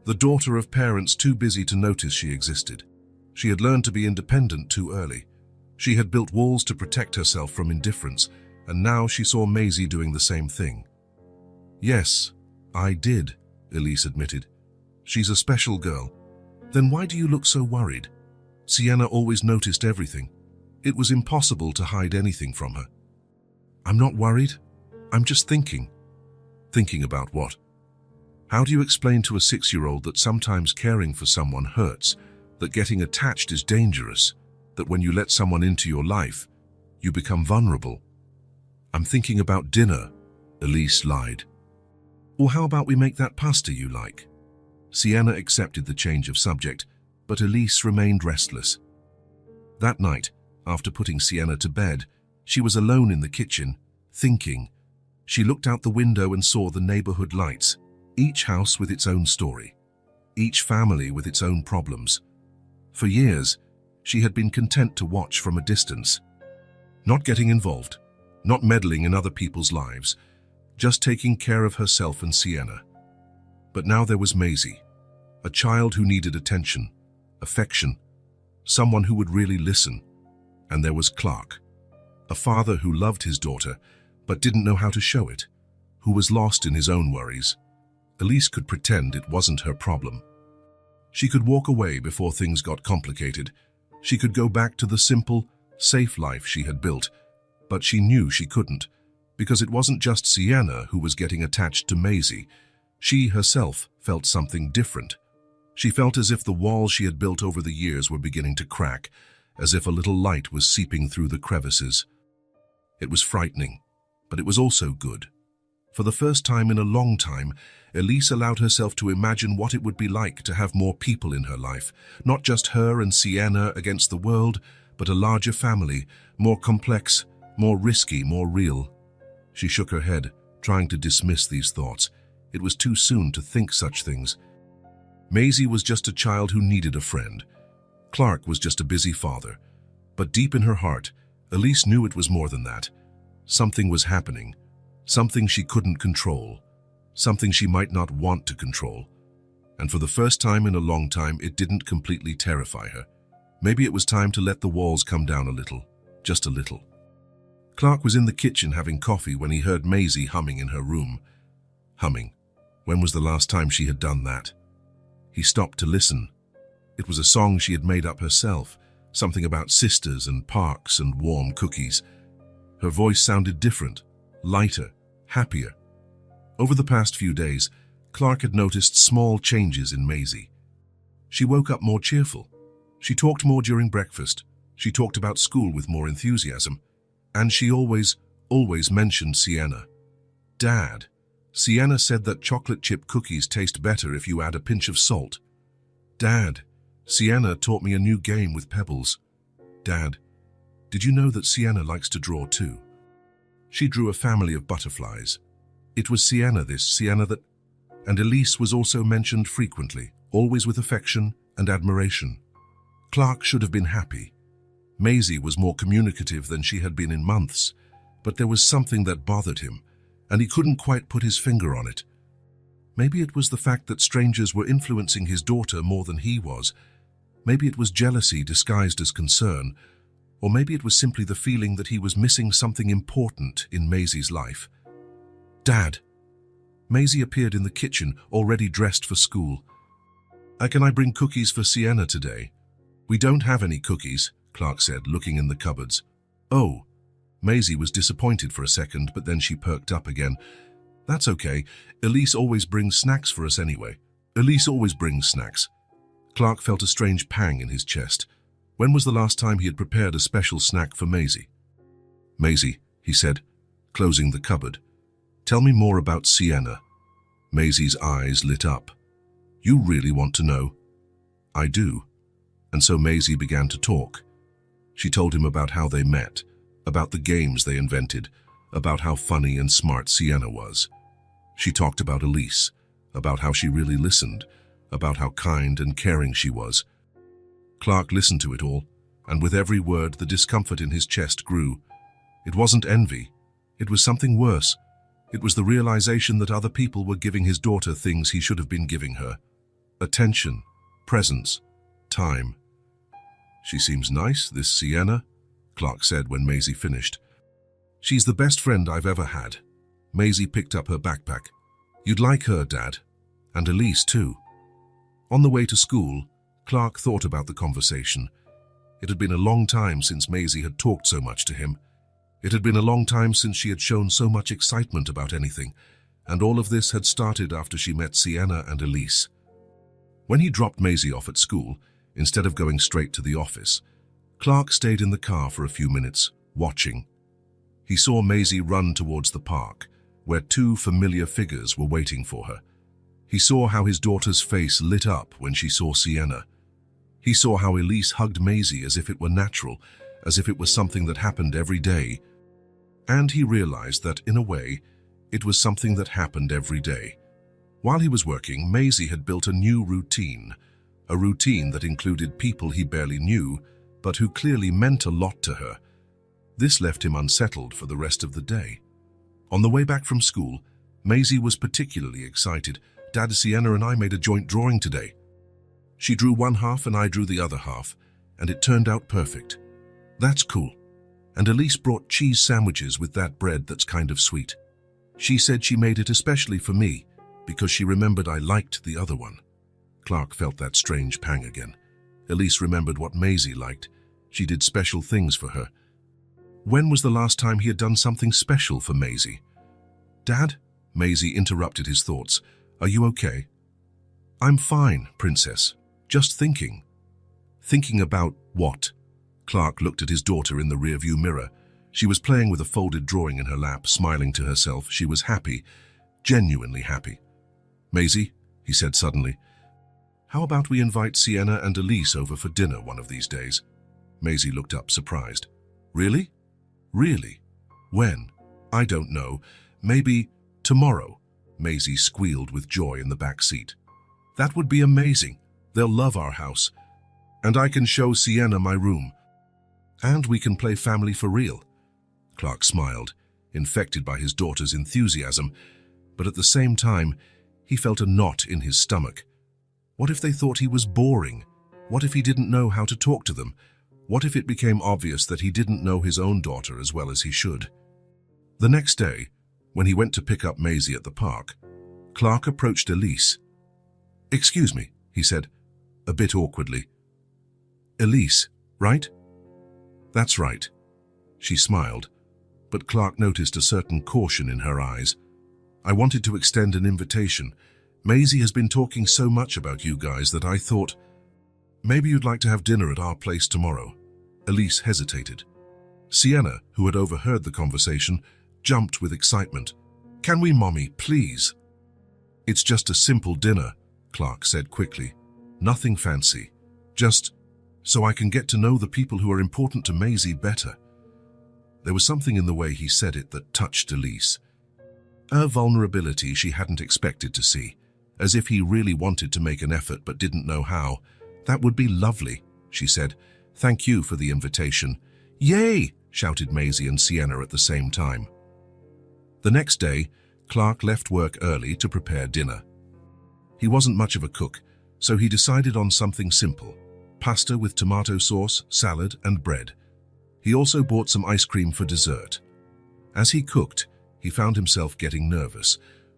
The daughter of parents too busy to notice she existed. She had learned to be independent too early. She had built walls to protect herself from indifference, and now she saw Maisie doing the same thing. "Yes, I did," Elise admitted. "She's a special girl." "Then why do you look so worried?" Sienna always noticed everything. It was impossible to hide anything from her. "I'm not worried. I'm just thinking." "Thinking about what?" "How do you explain to a 6-year-old that sometimes caring for someone hurts, that getting attached is dangerous, that when you let someone into your life, you become vulnerable?" "I'm thinking about dinner," Elise lied. "Or how about we make that pasta you like?" Sienna accepted the change of subject, but Elise remained restless. That night, after putting Sienna to bed, she was alone in the kitchen, thinking. She looked out the window and saw the neighborhood lights, each house with its own story, each family with its own problems. For years, she had been content to watch from a distance, not getting involved, not meddling in other people's lives, just taking care of herself and Sienna. But now there was Maisie, a child who needed attention, affection, someone who would really listen. And there was Clark, a father who loved his daughter but didn't know how to show it, who was lost in his own worries. Elise could pretend it wasn't her problem. She could walk away before things got complicated. She could go back to the simple, safe life she had built, but she knew she couldn't, because it wasn't just Sienna who was getting attached to Maisie. She herself felt something different. She felt as if the walls she had built over the years were beginning to crack, as if a little light was seeping through the crevices. It was frightening, but it was also good. For the first time in a long time, Elise allowed herself to imagine what it would be like to have more people in her life, not just her and Sienna against the world, but a larger family, more complex, more risky, more real. She shook her head, trying to dismiss these thoughts. It was too soon to think such things. Maisie was just a child who needed a friend. Clark was just a busy father. But deep in her heart, Elise knew it was more than that. Something was happening. Something she couldn't control. Something she might not want to control. And for the first time in a long time, it didn't completely terrify her. Maybe it was time to let the walls come down a little, just a little. Clark was in the kitchen having coffee when he heard Maisie humming in her room. Humming. When was the last time she had done that? He stopped to listen. It was a song she had made up herself, something about sisters and parks and warm cookies. Her voice sounded different, lighter, happier. Over the past few days, Clark had noticed small changes in Maisie. She woke up more cheerful. She talked more during breakfast. She talked about school with more enthusiasm. And she always mentioned Sienna. Dad, Sienna said that chocolate chip cookies taste better if you add a pinch of salt. Dad, Sienna taught me a new game with pebbles. Dad, did you know that Sienna likes to draw too? She drew a family of butterflies. It was Sienna that... And Elise was also mentioned frequently, always with affection and admiration. Clark should have been happy. Maisie was more communicative than she had been in months, but there was something that bothered him, and he couldn't quite put his finger on it. Maybe it was the fact that strangers were influencing his daughter more than he was. Maybe it was jealousy disguised as concern, or maybe it was simply the feeling that he was missing something important in Maisie's life. Dad. Maisie appeared in the kitchen, already dressed for school. Can I bring cookies for Sienna today? We don't have any cookies, Clark said, looking in the cupboards. Oh. Maisie was disappointed for a second, but then she perked up again. That's okay. Elise always brings snacks for us anyway. Elise always brings snacks. Clark felt a strange pang in his chest. When was the last time he had prepared a special snack for Maisie? Maisie, he said, closing the cupboard. Tell me more about Sienna. Maisie's eyes lit up. You really want to know? I do. And so Maisie began to talk. She told him about how they met, about the games they invented, about how funny and smart Sienna was. She talked about Elise, about how she really listened, about how kind and caring she was. Clark listened to it all, and with every word the discomfort in his chest grew. It wasn't envy. It was something worse. It was the realization that other people were giving his daughter things he should have been giving her. Attention, presence, time. She seems nice, this Sienna, Clark said when Maisie finished. She's the best friend I've ever had. Maisie picked up her backpack. You'd like her, Dad. And Elise, too. On the way to school, Clark thought about the conversation. It had been a long time since Maisie had talked so much to him. It had been a long time since she had shown so much excitement about anything, and all of this had started after she met Sienna and Elise. When he dropped Maisie off at school, instead of going straight to the office, Clark stayed in the car for a few minutes, watching. He saw Maisie run towards the park, where two familiar figures were waiting for her. He saw how his daughter's face lit up when she saw Sienna. He saw how Elise hugged Maisie as if it were natural, as if it was something that happened every day. And he realized that, in a way, it was something that happened every day. While he was working, Maisie had built a new routine, a routine that included people he barely knew, but who clearly meant a lot to her. This left him unsettled for the rest of the day. On the way back from school, Maisie was particularly excited. Dad, Sienna and I made a joint drawing today. She drew one half and I drew the other half, and it turned out perfect. That's cool. And Elise brought cheese sandwiches with that bread that's kind of sweet. She said she made it especially for me, because she remembered I liked the other one. Clark felt that strange pang again. Elise remembered what Maisie liked. She did special things for her. When was the last time he had done something special for Maisie? Dad? Maisie interrupted his thoughts. Are you okay? I'm fine, Princess. Just thinking. Thinking about what? Clark looked at his daughter in the rearview mirror. She was playing with a folded drawing in her lap, smiling to herself. She was happy, genuinely happy. Maisie, he said suddenly, how about we invite Sienna and Elise over for dinner one of these days? Maisie looked up, surprised. Really? Really? When? I don't know. Maybe tomorrow, Maisie squealed with joy in the back seat. That would be amazing. They'll love our house. And I can show Sienna my room. And we can play family for real. Clark smiled. infected by his daughter's enthusiasm, but at the same time, he felt a knot in his stomach. What if they thought he was boring? What if he didn't know how to talk to them? What if it became obvious that he didn't know his own daughter as well as he should? The next day, when he went to pick up Maisie at the park, Clark approached Elise. "Excuse me," he said, a bit awkwardly. "Elise, right?" "That's right." She smiled, but Clark noticed a certain caution in her eyes. "I wanted to extend an invitation. Maisie has been talking so much about you guys that I thought, maybe you'd like to have dinner at our place tomorrow." Elise hesitated. Sienna, who had overheard the conversation, jumped with excitement. "Can we, Mommy, please?" "It's just a simple dinner," Clark said quickly. "Nothing fancy. Just so I can get to know the people who are important to Maisie better." There was something in the way he said it that touched Elise. A vulnerability she hadn't expected to see, as if he really wanted to make an effort but didn't know how. "That would be lovely," she said. "Thank you for the invitation." "Yay!" shouted Maisie and Sienna at the same time. The next day, Clark left work early to prepare dinner. He wasn't much of a cook, so he decided on something simple: pasta with tomato sauce, salad, and bread. He also bought some ice cream for dessert. As he cooked, he found himself getting nervous.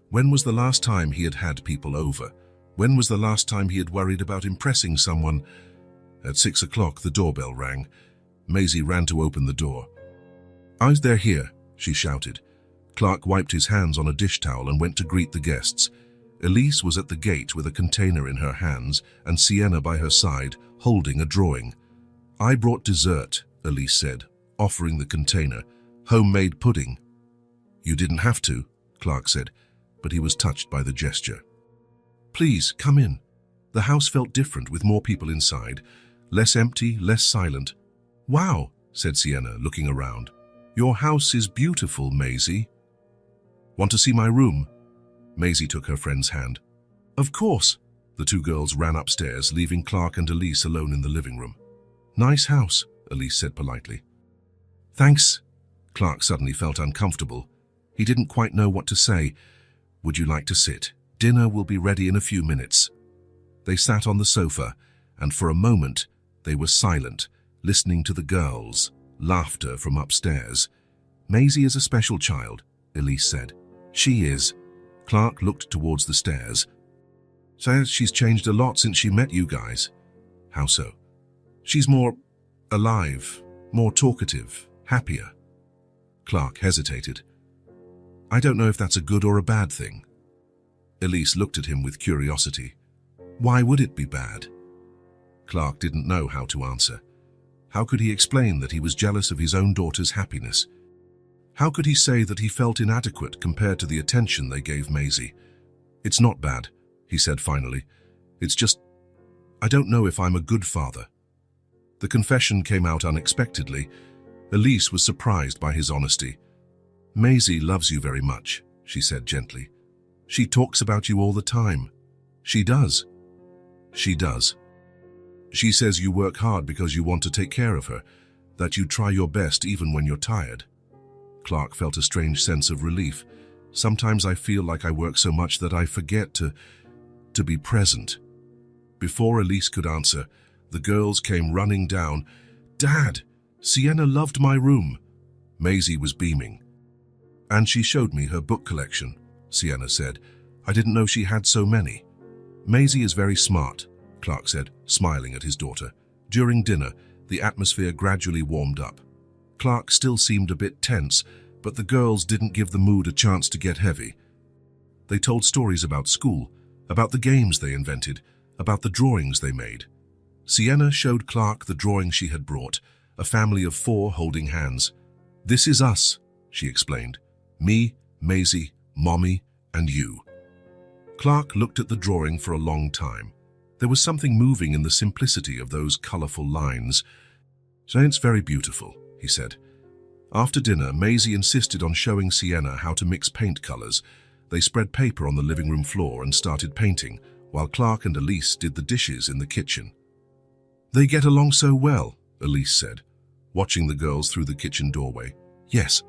When was the last time he had had people over? When was the last time he had worried about impressing someone? At 6 o'clock, the doorbell rang. Maisie ran to open the door. "They're here," she shouted. Clark wiped his hands on a dish towel and went to greet the guests. Elise was at the gate with a container in her hands and Sienna by her side, holding a drawing. "I brought dessert," Elise said, offering the container. "Homemade pudding." "You didn't have to," Clark said, but he was touched by the gesture. "Please, come in." The house felt different with more people inside, less empty, less silent. "Wow," said Sienna, looking around. "Your house is beautiful, Maisie." "Want to see my room?" Maisie took her friend's hand. "Of course." The two girls ran upstairs, leaving Clark and Elise alone in the living room. "Nice house," Elise said politely. "Thanks." Clark suddenly felt uncomfortable. He didn't quite know what to say. "Would you like to sit? Dinner will be ready in a few minutes." They sat on the sofa, and for a moment they were silent, listening to the girls' laughter from upstairs. "Maisie is a special child," Elise said. "She is." Clark looked towards the stairs. "Says she's changed a lot since she met you guys." "How so?" "She's more alive, more talkative, happier." Clark hesitated. "I don't know if that's a good or a bad thing." Elise looked at him with curiosity. "Why would it be bad?" Clark didn't know how to answer. How could he explain that he was jealous of his own daughter's happiness? How could he say that he felt inadequate compared to the attention they gave Maisie? "It's not bad," he said finally. "It's just, I don't know if I'm a good father." The confession came out unexpectedly. Elise was surprised by his honesty. "Maisie loves you very much," she said gently. "She talks about you all the time." "She does." "She does. She says you work hard because you want to take care of her, that you try your best even when you're tired." Clark felt a strange sense of relief. "Sometimes I feel like I work so much that I forget to be present." Before Elise could answer, the girls came running down. "Dad, Sienna loved my room." Maisie was beaming. "And she showed me her book collection," Sienna said. "I didn't know she had so many." "Maisie is very smart," Clark said, smiling at his daughter. During dinner, the atmosphere gradually warmed up. Clark still seemed a bit tense, but the girls didn't give the mood a chance to get heavy. They told stories about school, about the games they invented, about the drawings they made. Sienna showed Clark the drawing she had brought, a family of 4 holding hands. "This is us," she explained. "Me, Maisie, Mommy, and you." Clark looked at the drawing for a long time. There was something moving in the simplicity of those colorful lines. "It's very beautiful," he said. After dinner, Maisie insisted on showing Sienna how to mix paint colors. They spread paper on the living room floor and started painting, while Clark and Elise did the dishes in the kitchen. "They get along so well," Elise said, watching the girls through the kitchen doorway. "Yes."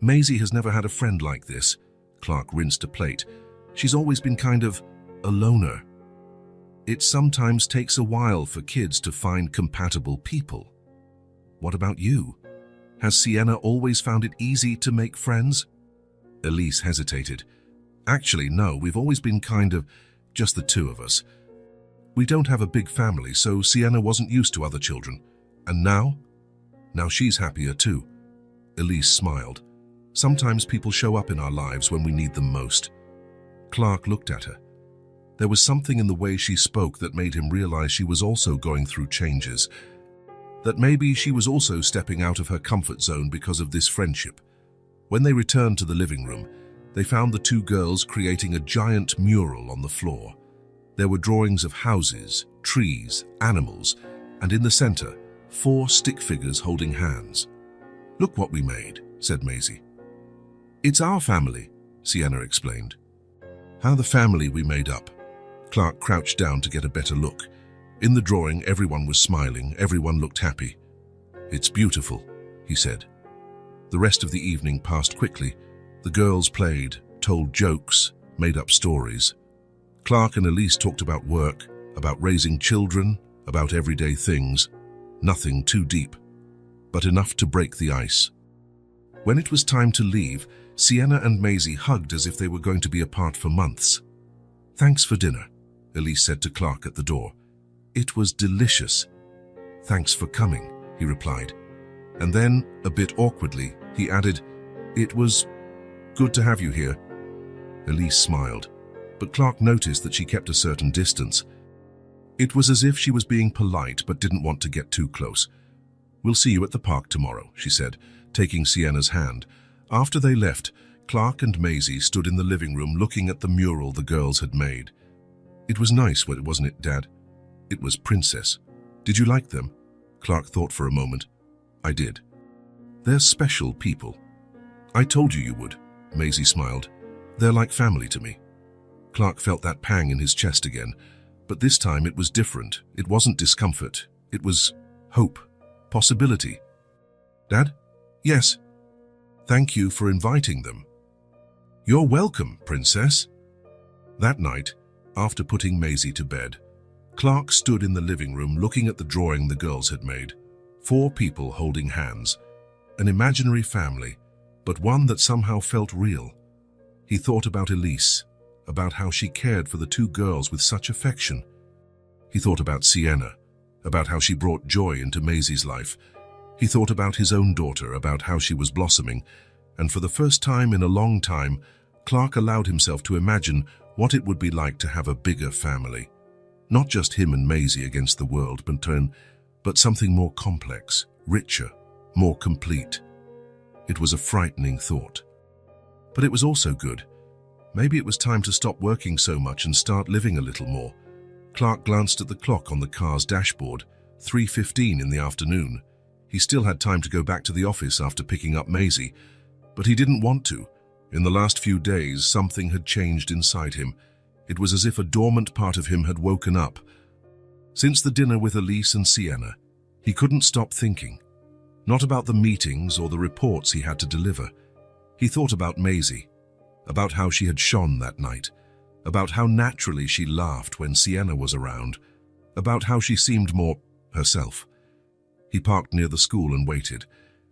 Maisie has never had a friend like this. Clark rinsed a plate. She's always been kind of a loner. It sometimes takes a while for kids to find compatible people. What about you? Has Sienna always found it easy to make friends? Elise hesitated. Actually, no, we've always been kind of just the two of us. We don't have a big family, so Sienna wasn't used to other children. And now? Now she's happier too. Elise smiled. Sometimes people show up in our lives when we need them most. Clark looked at her. There was something in the way she spoke that made him realize she was also going through changes. That maybe she was also stepping out of her comfort zone because of this friendship. When they returned to the living room, they found the two girls creating a giant mural on the floor. There were drawings of houses, trees, animals, and in the center, 4 stick figures holding hands. "Look what we made," said Maisie. "It's our family," Sienna explained. "How the family we made up." Clark crouched down to get a better look. In the drawing, everyone was smiling, everyone looked happy. "It's beautiful," he said. The rest of the evening passed quickly. The girls played, told jokes, made up stories. Clark and Elise talked about work, about raising children, about everyday things. Nothing too deep, but enough to break the ice. When it was time to leave, Sienna and Maisie hugged as if they were going to be apart for months. "Thanks for dinner," Elise said to Clark at the door. "It was delicious." "Thanks for coming," he replied. And then, a bit awkwardly, he added, "It was good to have you here." Elise smiled, but Clark noticed that she kept a certain distance. It was as if she was being polite but didn't want to get too close. "We'll see you at the park tomorrow," she said, taking Sienna's hand. After they left, Clark and Maisie stood in the living room looking at the mural the girls had made. "It was nice, wasn't it, Dad?" "It was Princess. Did you like them?" Clark thought for a moment. "I did. They're special people." "I told you would," Maisie smiled. "They're like family to me." Clark felt that pang in his chest again, but this time it was different. It wasn't discomfort. It was hope, possibility. "Dad?" "Yes." "Thank you for inviting them." "You're welcome, Princess." That night, after putting Maisie to bed, Clark stood in the living room looking at the drawing the girls had made. 4 people holding hands. An imaginary family, but one that somehow felt real. He thought about Elise, about how she cared for the 2 girls with such affection. He thought about Sienna, about how she brought joy into Maisie's life. He thought about his own daughter, about how she was blossoming, and for the first time in a long time, Clark allowed himself to imagine what it would be like to have a bigger family. Not just him and Maisie against the world, but something more complex, richer, more complete. It was a frightening thought. But it was also good. Maybe it was time to stop working so much and start living a little more. Clark glanced at the clock on the car's dashboard, 3:15 in the afternoon. He still had time to go back to the office after picking up Maisie, but he didn't want to. In the last few days, something had changed inside him. It was as if a dormant part of him had woken up. Since the dinner with Elise and Sienna, he couldn't stop thinking. Not about the meetings or the reports he had to deliver. He thought about Maisie, about how she had shone that night, about how naturally she laughed when Sienna was around, about how she seemed more herself. He parked near the school and waited.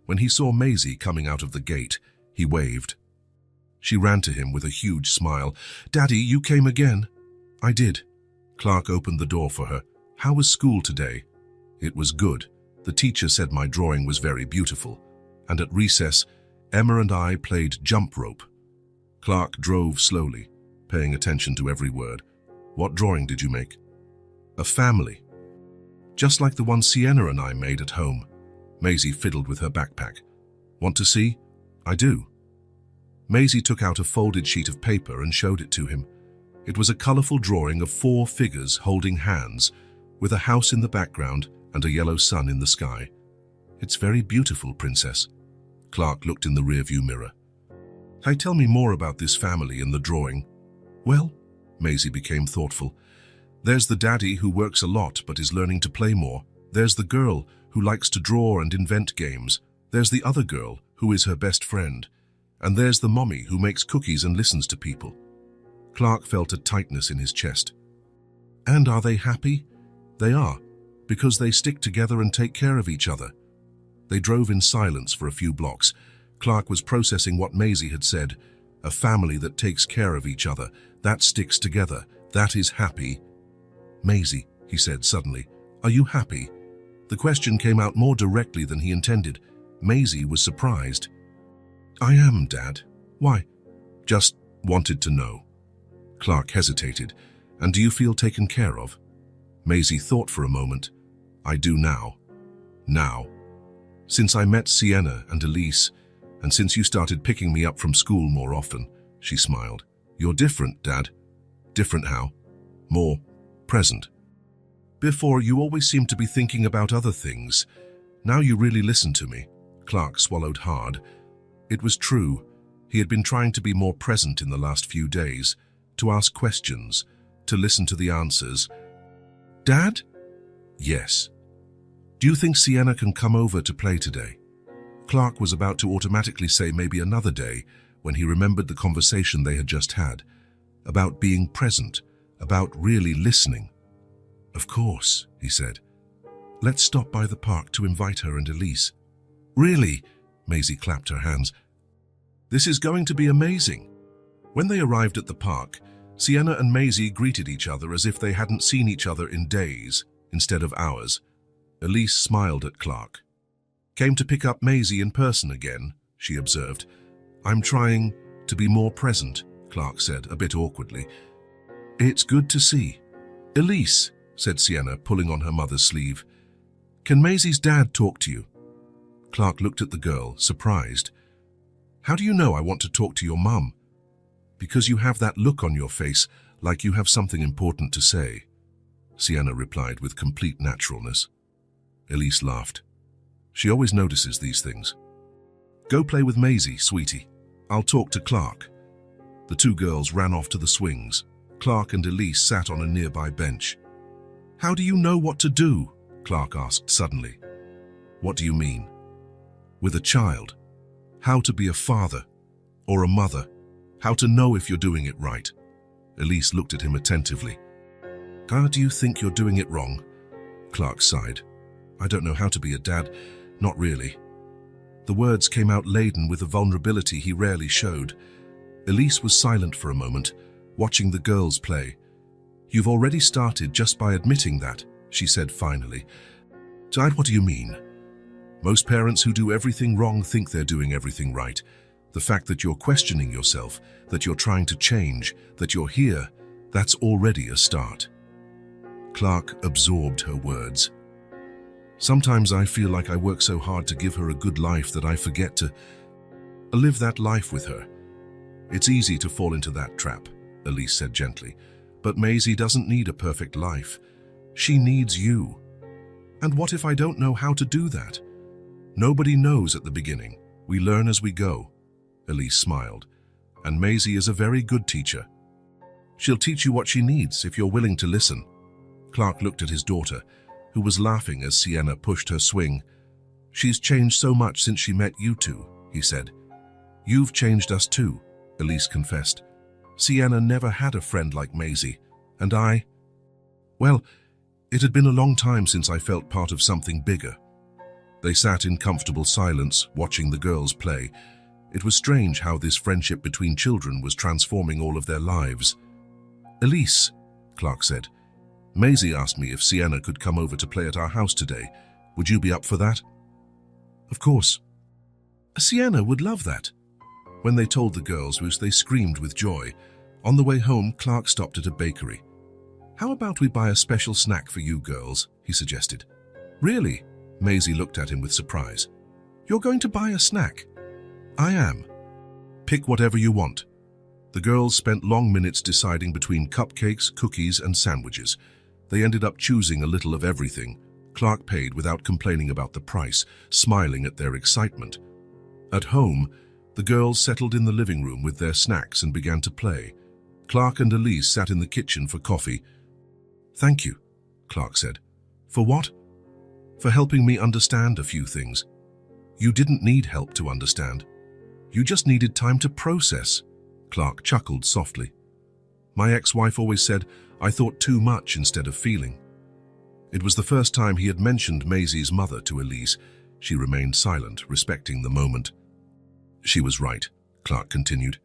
When he saw Maisie coming out of the gate, he waved. She ran to him with a huge smile. "Daddy, you came again?" "I did." Clark opened the door for her. "How was school today?" "It was good. The teacher said my drawing was very beautiful. And at recess, Emma and I played jump rope." Clark drove slowly, paying attention to every word. "What drawing did you make?" "A family. Just like the one Sienna and I made at home." Maisie fiddled with her backpack. "Want to see?" "I do." Maisie took out a folded sheet of paper and showed it to him. It was a colorful drawing of 4 figures holding hands, with a house in the background and a yellow sun in the sky. "It's very beautiful, Princess." Clark looked in the rearview mirror. "Hey, tell me more about this family in the drawing." "Well," Maisie became thoughtful, "there's the daddy who works a lot but is learning to play more. There's the girl who likes to draw and invent games. There's the other girl who is her best friend. And there's the mommy who makes cookies and listens to people. Clark felt a tightness in his chest. And are they happy? They are, because they stick together and take care of each other. They drove in silence for a few blocks. Clark was processing what Maisie had said. A family that takes care of each other, that sticks together, that is happy. Maisie, he said suddenly, are you happy? The question came out more directly than he intended. Maisie was surprised. I am, Dad. Why? Just wanted to know. Clark hesitated. And do you feel taken care of? Maisie thought for a moment. I do now. Now. Since I met Sienna and Elise, and since you started picking me up from school more often, she smiled. You're different, Dad. Different how? More present. Before, you always seemed to be thinking about other things. Now you really listen to me. Clark swallowed hard. It was true. He had been trying to be more present in the last few days, to ask questions, to listen to the answers. Dad? Yes. Do you think Sienna can come over to play today? Clark was about to automatically say maybe another day when he remembered the conversation they had just had, about being present, about really listening. Of course, he said. Let's stop by the park to invite her and Elise. Really? Maisie clapped her hands. This is going to be amazing. When they arrived at the park, Sienna and Maisie greeted each other as if they hadn't seen each other in days instead of hours. Elise smiled at Clark. Came to pick up Maisie in person again, she observed. I'm trying to be more present, Clark said, a bit awkwardly. It's good to see. Elise, said Sienna, pulling on her mother's sleeve. Can Maisie's dad talk to you? Clark looked at the girl, surprised. How do you know I want to talk to your mum? Because you have that look on your face, like you have something important to say, Sienna replied with complete naturalness. Elise laughed. She always notices these things. Go play with Maisie, sweetie. I'll talk to Clark. The two girls ran off to the swings. Clark and Elise sat on a nearby bench. How do you know what to do? Clark asked suddenly. What do you mean? With a child. How to be a father or a mother. How to know if you're doing it right. Elise looked at him attentively. How do you think you're doing it wrong? Clark sighed. I don't know how to be a dad. Not really. The words came out laden with a vulnerability he rarely showed. Elise was silent for a moment, watching the girls play. You've already started just by admitting that, she said finally. Dad, what do you mean? Most parents who do everything wrong think they're doing everything right. The fact that you're questioning yourself, that you're trying to change, that you're here, that's already a start. Clark absorbed her words. Sometimes I feel like I work so hard to give her a good life that I forget to live that life with her. It's easy to fall into that trap, Elise said gently. But Maisie doesn't need a perfect life. She needs you. And what if I don't know how to do that? Nobody knows at the beginning. We learn as we go. Elise smiled. And Maisie is a very good teacher. She'll teach you what she needs if you're willing to listen. Clark looked at his daughter, who was laughing as Sienna pushed her swing. She's changed so much since she met you two, he said. You've changed us too, Elise confessed. Sienna never had a friend like Maisie, and well, it had been a long time since I felt part of something bigger. They sat in comfortable silence, watching the girls play. It was strange how this friendship between children was transforming all of their lives. Elise, Clark said, Maisie asked me if Sienna could come over to play at our house today. Would you be up for that? Of course. Sienna would love that. When they told the girls, they screamed with joy. On the way home, Clark stopped at a bakery. How about we buy a special snack for you girls, he suggested. Really? Maisie looked at him with surprise. You're going to buy a snack? I am. Pick whatever you want. The girls spent long minutes deciding between cupcakes, cookies, and sandwiches. They ended up choosing a little of everything. Clark paid without complaining about the price, smiling at their excitement. At home, the girls settled in the living room with their snacks and began to play. Clark and Elise sat in the kitchen for coffee. Thank you, Clark said. For what? For helping me understand a few things. You didn't need help to understand. You just needed time to process. Clark chuckled softly. My ex-wife always said I thought too much instead of feeling. It was the first time he had mentioned Maisie's mother to Elise. She remained silent, respecting the moment. She was right, Clark continued.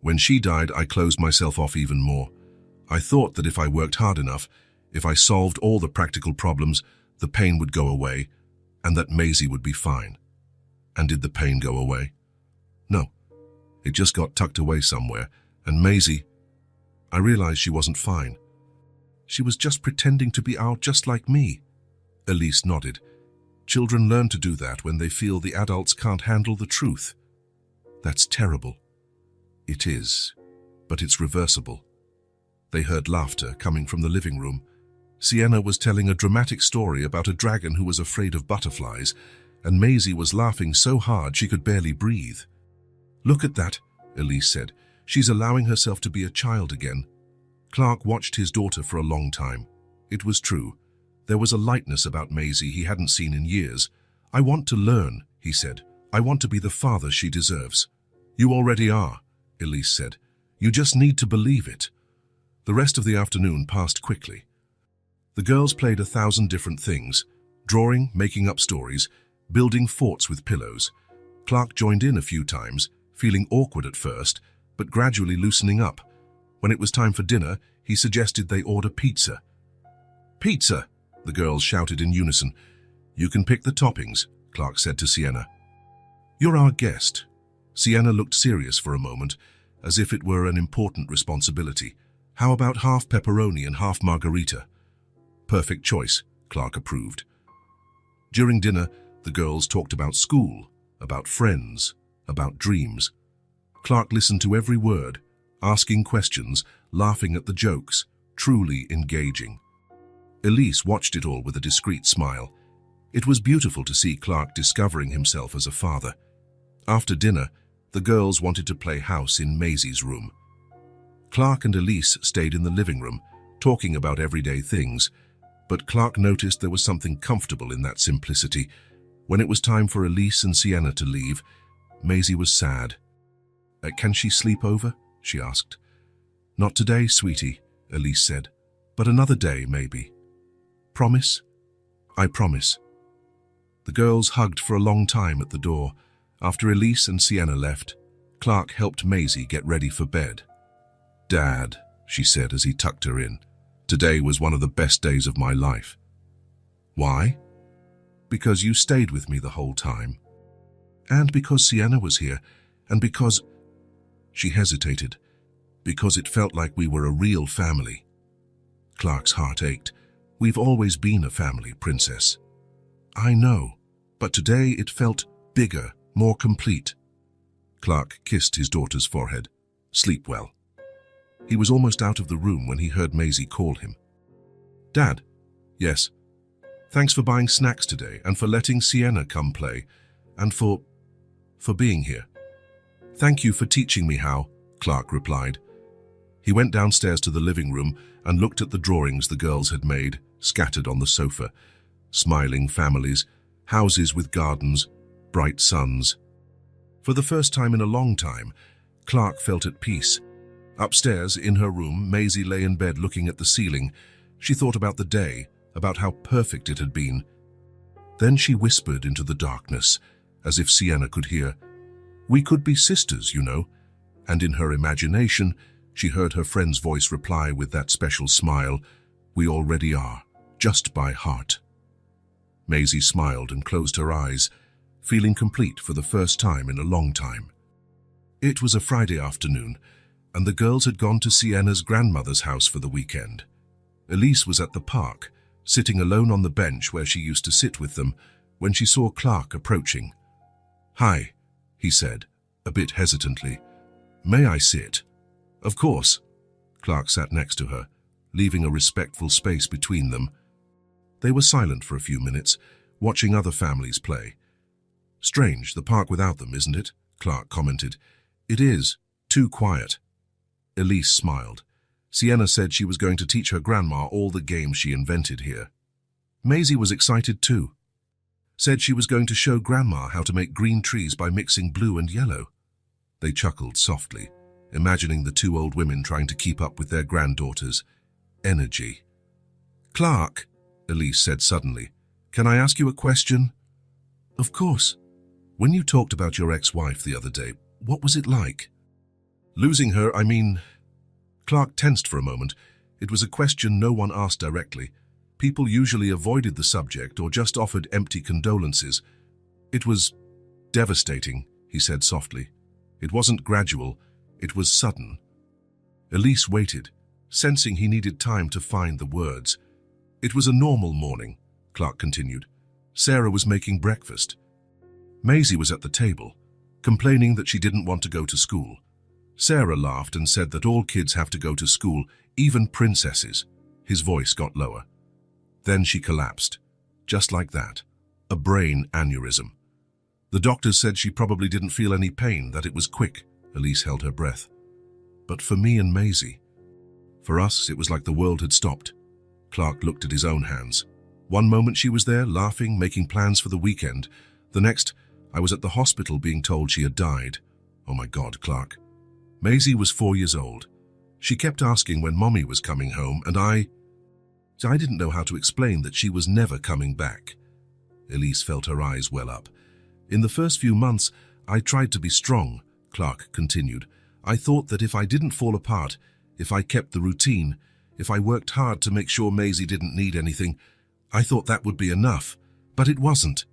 When she died, I closed myself off even more. I thought that if I worked hard enough, if I solved all the practical problems, the pain would go away, and that Maisie would be fine. And did the pain go away? No. It just got tucked away somewhere, and Maisie, I realized she wasn't fine. She was just pretending to be out just like me. Elise nodded. Children learn to do that when they feel the adults can't handle the truth. That's terrible. It is, but it's reversible. They heard laughter coming from the living room. Sienna was telling a dramatic story about a dragon who was afraid of butterflies, and Maisie was laughing so hard she could barely breathe. Look at that, Elise said. She's allowing herself to be a child again. Clark watched his daughter for a long time. It was true. There was a lightness about Maisie he hadn't seen in years. I want to learn, he said. I want to be the father she deserves. You already are, Elise said. You just need to believe it. The rest of the afternoon passed quickly. The girls played 1,000 different things, drawing, making up stories, building forts with pillows. Clark joined in a few times, feeling awkward at first, but gradually loosening up. When it was time for dinner, he suggested they order pizza. Pizza, the girls shouted in unison. You can pick the toppings, Clark said to Sienna. You're our guest. Sienna looked serious for a moment, as if it were an important responsibility. How about half pepperoni and half margarita? Perfect choice, Clark approved. During dinner, the girls talked about school, about friends, about dreams. Clark listened to every word, asking questions, laughing at the jokes, truly engaging. Elise watched it all with a discreet smile. It was beautiful to see Clark discovering himself as a father. After dinner, the girls wanted to play house in Maisie's room. Clark and Elise stayed in the living room, talking about everyday things, but Clark noticed there was something comfortable in that simplicity. When it was time for Elise and Sienna to leave, Maisie was sad. Can she sleep over? She asked. Not today, sweetie, Elise said, but another day, maybe. Promise? I promise. The girls hugged for a long time at the door. After Elise and Sienna left, Clark helped Maisie get ready for bed. Dad, she said as he tucked her in, today was one of the best days of my life. Why? Because you stayed with me the whole time. And because Sienna was here, and because... She hesitated. Because it felt like we were a real family. Clark's heart ached. We've always been a family, Princess. I know, but today it felt bigger, more complete. Clark kissed his daughter's forehead. Sleep well. He was almost out of the room when he heard Maisie call him. Dad? Yes. Thanks for buying snacks today and for letting Sienna come play, and for being here. Thank you for teaching me how, Clark replied. He went downstairs to the living room and looked at the drawings the girls had made, scattered on the sofa. Smiling families, houses with gardens, bright suns. For the first time in a long time, Clark felt at peace. Upstairs, in her room, Maisie lay in bed looking at the ceiling. She thought about the day, about how perfect it had been. Then she whispered into the darkness, as if Sienna could hear, "We could be sisters, you know." And in her imagination, she heard her friend's voice reply with that special smile, "We already are, just by heart." Maisie smiled and closed her eyes, feeling complete for the first time in a long time. It was a Friday afternoon, and the girls had gone to Sienna's grandmother's house for the weekend. Elise was at the park, sitting alone on the bench where she used to sit with them, when she saw Clark approaching. "Hi," he said, a bit hesitantly. "May I sit?" "Of course." Clark sat next to her, leaving a respectful space between them. They were silent for a few minutes, watching other families play. "Strange, the park without them, isn't it?" Clark commented. "It is. Too quiet." Elise smiled. Sienna said she was going to teach her grandma all the games she invented here. Maisie was excited too. Said she was going to show Grandma how to make green trees by mixing blue and yellow. They chuckled softly, imagining the two old women trying to keep up with their granddaughter's energy. "Clark," Elise said suddenly, "can I ask you a question?" "Of course." "When you talked about your ex-wife the other day, what was it like?" "Losing her, I mean..." Clark tensed for a moment. It was a question no one asked directly. People usually avoided the subject or just offered empty condolences. "It was devastating," he said softly. "It wasn't gradual, it was sudden." Elise waited, sensing he needed time to find the words. "It was a normal morning," Clark continued. "Sarah was making breakfast. Maisie was at the table, complaining that she didn't want to go to school. Sarah laughed and said that all kids have to go to school, even princesses." His voice got lower. "Then she collapsed, just like that. A brain aneurysm. The doctors said she probably didn't feel any pain, that it was quick." Elise held her breath. "But for me and Maisie, for us, it was like the world had stopped." Clark looked at his own hands. "One moment she was there, laughing, making plans for the weekend. The next, I was at the hospital being told she had died. Oh my God, Clark. Maisie was 4 years old. She kept asking when Mommy was coming home, and I didn't know how to explain that she was never coming back." Elise felt her eyes well up. "In the first few months, I tried to be strong," Clark continued. "I thought that if I didn't fall apart, if I kept the routine, if I worked hard to make sure Maisie didn't need anything, I thought that would be enough. But it wasn't.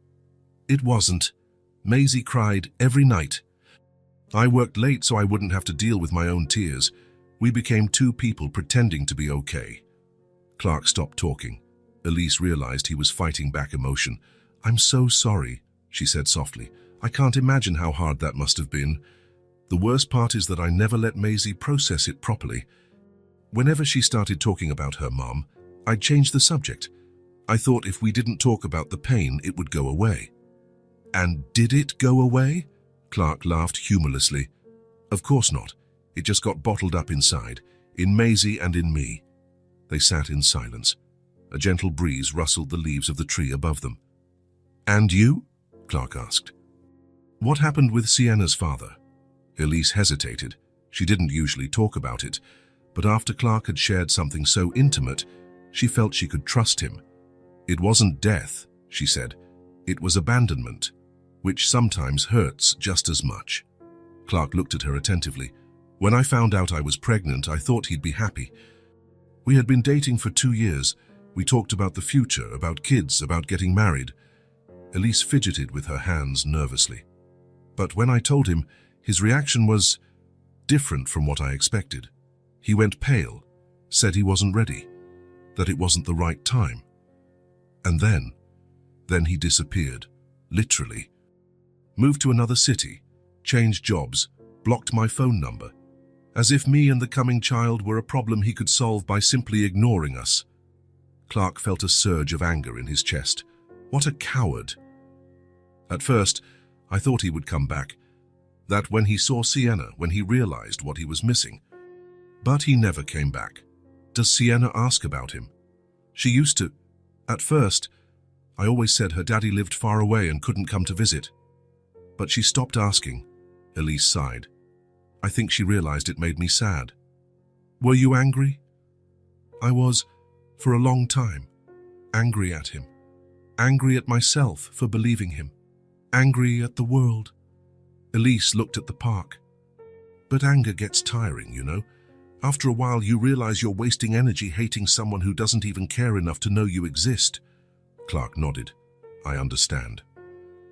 It wasn't. Maisie cried every night. I worked late so I wouldn't have to deal with my own tears. We became two people pretending to be okay." Clark stopped talking. Elise realized he was fighting back emotion. "I'm so sorry," she said softly. "I can't imagine how hard that must have been. The worst part is that I never let Maisie process it properly. Whenever she started talking about her mom, I'd change the subject. I thought if we didn't talk about the pain, it would go away." "And did it go away?" Clark laughed humorlessly. "Of course not. It just got bottled up inside, in Maisie and in me." They sat in silence. A gentle breeze rustled the leaves of the tree above them. "And you?" Clark asked. "What happened with Sienna's father?" Elise hesitated. She didn't usually talk about it, but after Clark had shared something so intimate, she felt she could trust him. "It wasn't death," she said. "It was abandonment, which sometimes hurts just as much." Clark looked at her attentively. "When I found out I was pregnant, I thought he'd be happy. We had been dating for 2 years. We talked about the future, about kids, about getting married." Elise fidgeted with her hands nervously. "But when I told him, his reaction was different from what I expected. He went pale, said he wasn't ready, that it wasn't the right time. And then he disappeared, literally. Moved to another city, changed jobs, blocked my phone number, as if me and the coming child were a problem he could solve by simply ignoring us." Clark felt a surge of anger in his chest. What a coward. "At first, I thought he would come back, that when he saw Sienna, when he realized what he was missing. But he never came back." "Does Sienna ask about him?" "She used to. At first, I always said her daddy lived far away and couldn't come to visit. But she stopped asking." Elise sighed. "I think she realized it made me sad." "Were you angry?" "I was, for a long time. Angry at him. Angry at myself for believing him. Angry at the world." Elise looked at the park. "But anger gets tiring, you know. After a while you realize you're wasting energy hating someone who doesn't even care enough to know you exist." Clark nodded. "I understand.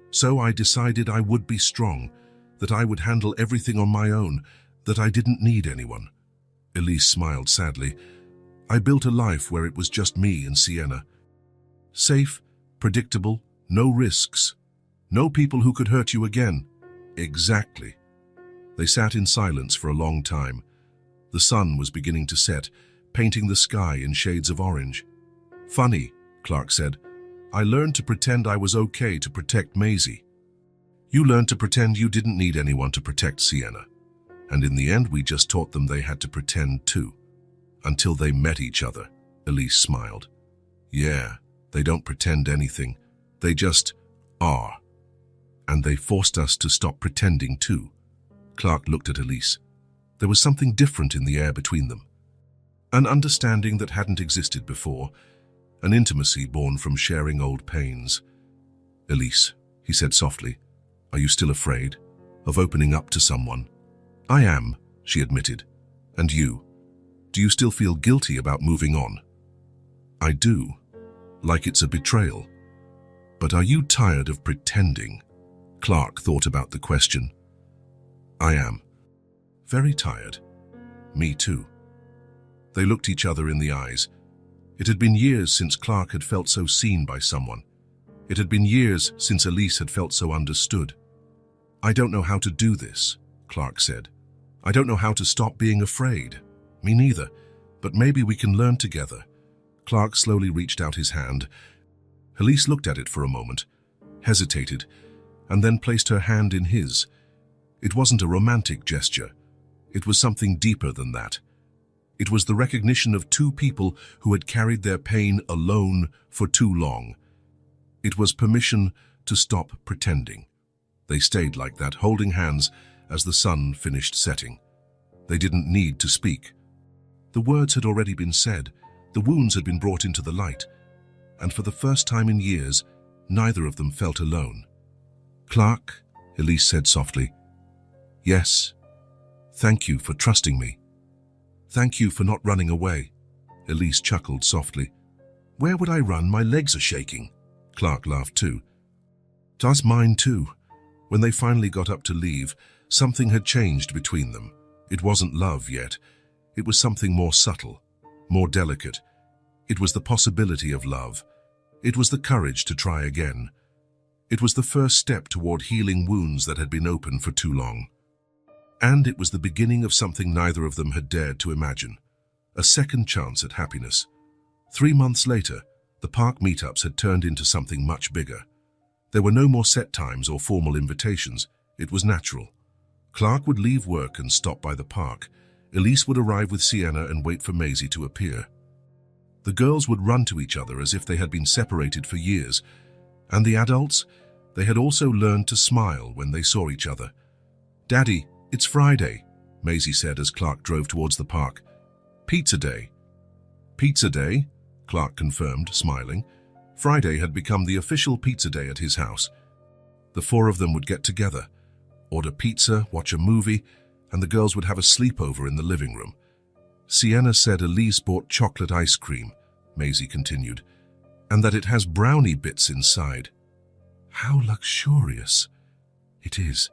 So I decided I would be strong, that I would handle everything on my own, that I didn't need anyone." Elise smiled sadly. "I built a life where it was just me and Sienna. Safe, predictable, no risks. No people who could hurt you again." "Exactly." They sat in silence for a long time. The sun was beginning to set, painting the sky in shades of orange. "Funny," Clark said. "I learned to pretend I was okay to protect Maisie. You learned to pretend you didn't need anyone to protect Sienna. And in the end, we just taught them they had to pretend too. Until they met each other." Elise smiled. "Yeah, they don't pretend anything. They just are. And they forced us to stop pretending too." Clark looked at Elise. There was something different in the air between them. An understanding that hadn't existed before, an intimacy born from sharing old pains. "Elise," he said softly, "are you still afraid of opening up to someone?" "I am," she admitted. "And you? Do you still feel guilty about moving on?" "I do, like it's a betrayal. But are you tired of pretending?" Clark thought about the question. "I am. Very tired. Me too." They looked each other in the eyes. It had been years since Clark had felt so seen by someone. It had been years since Elise had felt so understood. "I don't know how to do this," Clark said. "I don't know how to stop being afraid." "Me neither, but maybe we can learn together." Clark slowly reached out his hand. Elise looked at it for a moment, hesitated, and then placed her hand in his. It wasn't a romantic gesture. It was something deeper than that. It was the recognition of two people who had carried their pain alone for too long. It was permission to stop pretending. They stayed like that, holding hands as the sun finished setting. They didn't need to speak. The words had already been said, the wounds had been brought into the light, and for the first time in years, neither of them felt alone. "Clark," Elise said softly. "Yes. Thank you for trusting me. Thank you for not running away." Elise chuckled softly. "Where would I run? My legs are shaking." Clark laughed too. "Does mine too." When they finally got up to leave, something had changed between them. It wasn't love yet. It was something more subtle, more delicate. It was the possibility of love. It was the courage to try again. It was the first step toward healing wounds that had been open for too long. And it was the beginning of something neither of them had dared to imagine. A second chance at happiness. 3 months later, the park meetups had turned into something much bigger. There were no more set times or formal invitations. It was natural. Clark would leave work and stop by the park. Elise would arrive with Sienna and wait for Maisie to appear. The girls would run to each other as if they had been separated for years. And the adults? They had also learned to smile when they saw each other. "Daddy, it's Friday," Maisie said as Clark drove towards the park. "Pizza day." "Pizza day?" Clark confirmed, smiling. Friday had become the official pizza day at his house. The 4 of them would get together, order pizza, watch a movie, and the girls would have a sleepover in the living room. "Sienna said Elise bought chocolate ice cream," Maisie continued, "and that it has brownie bits inside." "How luxurious." "It is.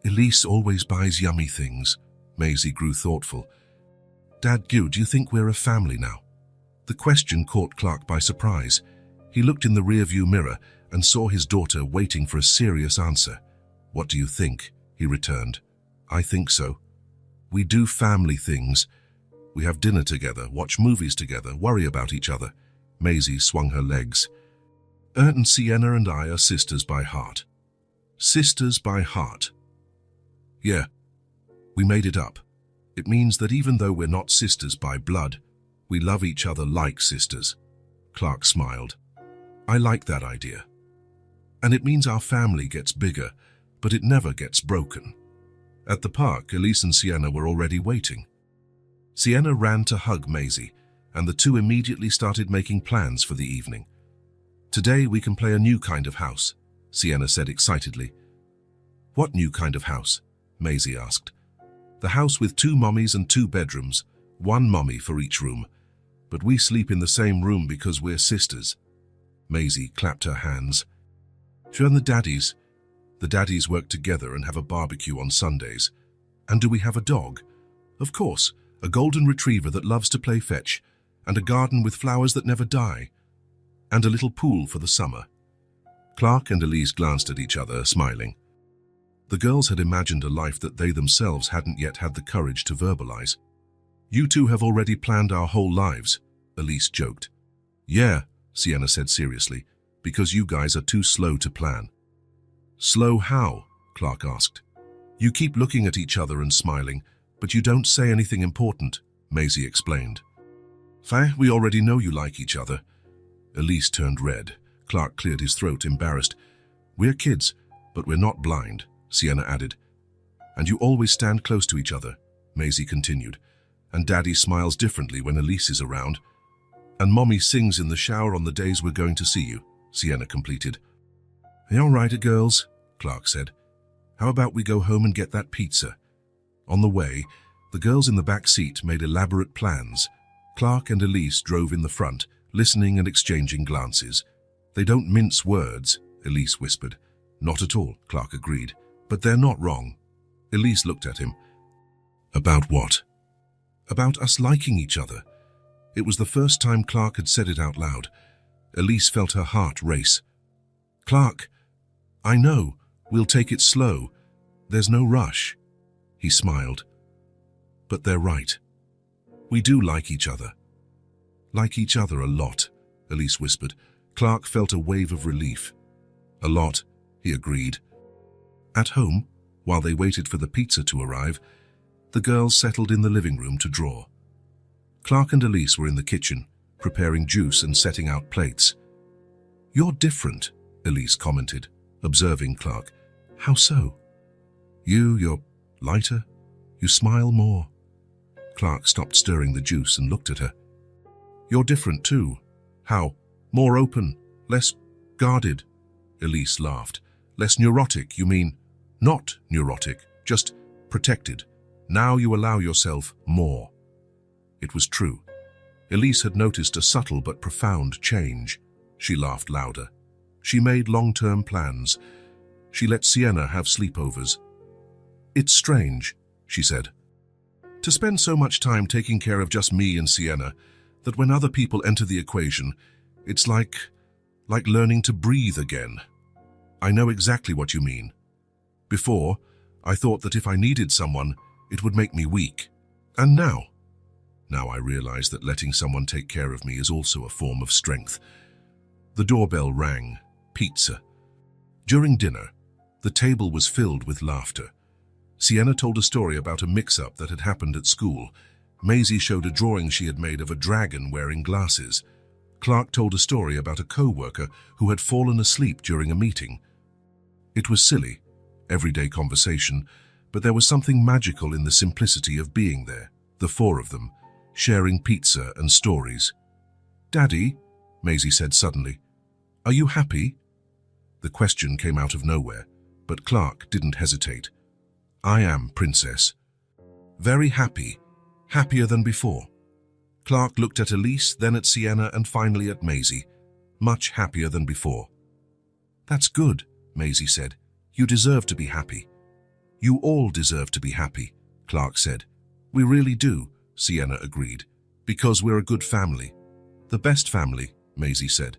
Elise always buys yummy things." Maisie grew thoughtful. "Dad, do you think we're a family now?" The question caught Clark by surprise. He looked in the rearview mirror and saw his daughter waiting for a serious answer. "What do you think?" he returned. "I think so. We do family things. We have dinner together, watch movies together, worry about each other." Maisie swung her legs. "And Sienna and I are sisters by heart." "Sisters by heart." "Yeah, we made it up. It means that even though we're not sisters by blood, we love each other like sisters." Clark smiled. "I like that idea. And it means our family gets bigger, but it never gets broken." At the park, Elise and Sienna were already waiting. Sienna ran to hug Maisie, and the two immediately started making plans for the evening. "Today we can play a new kind of house," Sienna said excitedly. "What new kind of house?" Maisie asked. "The house with 2 mummies and 2 bedrooms, 1 mummy for each room. But we sleep in the same room because we're sisters." Maisie clapped her hands. "And the daddies?" "The daddies work together and have a barbecue on Sundays." "And do we have a dog?" "Of course, a golden retriever that loves to play fetch, and a garden with flowers that never die, and a little pool for the summer." Clark and Elise glanced at each other, smiling. The girls had imagined a life that they themselves hadn't yet had the courage to verbalize. "You two have already planned our whole lives," Elise joked. "Yeah," Sienna said seriously, "because you guys are too slow to plan." "Slow how?" Clark asked. "You keep looking at each other and smiling, but you don't say anything important," Maisie explained. "We already know you like each other." Elise turned red. Clark cleared his throat, embarrassed. "We're kids, but we're not blind," Sienna added. And you always stand close to each other, Maisie continued. And Daddy smiles differently when Elise is around. And Mommy sings in the shower on the days we're going to see you, Sienna completed. Hey, all right, girls, Clark said. How about we go home and get that pizza? On the way, the girls in the back seat made elaborate plans. Clark and Elise drove in the front, listening and exchanging glances. They don't mince words, Elise whispered. Not at all, Clark agreed. But they're not wrong. Elise looked at him. About what? About us liking each other. It was the first time Clark had said it out loud. Elise felt her heart race. Clark, I know, we'll take it slow. There's no rush. He smiled. But they're right. We do like each other. Like each other a lot, Elise whispered. Clark felt a wave of relief. A lot, he agreed. At home, while they waited for the pizza to arrive, the girls settled in the living room to draw. Clark and Elise were in the kitchen, preparing juice and setting out plates. You're different, Elise commented, observing Clark. How so? You're lighter. You smile more. Clark stopped stirring the juice and looked at her. You're different too. How? More open, less guarded. Elise laughed. Less neurotic, you mean? Not neurotic, just protected. Now you allow yourself more. It was true. Elise had noticed a subtle but profound change. She laughed louder. She made long-term plans. She let Sienna have sleepovers. It's strange, she said, to spend so much time taking care of just me and Sienna, that when other people enter the equation, it's like learning to breathe again. I know exactly what you mean. Before, I thought that if I needed someone, it would make me weak. And now I realize that letting someone take care of me is also a form of strength. The doorbell rang. Pizza. During dinner, the table was filled with laughter. Sienna told a story about a mix-up that had happened at school. Maisie showed a drawing she had made of a dragon wearing glasses. Clark told a story about a co-worker who had fallen asleep during a meeting. It was silly, everyday conversation, but there was something magical in the simplicity of being there, the four of them, sharing pizza and stories. Daddy, Maisie said suddenly, are you happy? The question came out of nowhere, but Clark didn't hesitate. I am, Princess. Very happy, happier than before. Clark looked at Elise, then at Sienna, and finally at Maisie. Much happier than before. That's good, Maisie said. You deserve to be happy. You all deserve to be happy, Clark said. We really do, Sienna agreed, because we're a good family. The best family, Maisie said.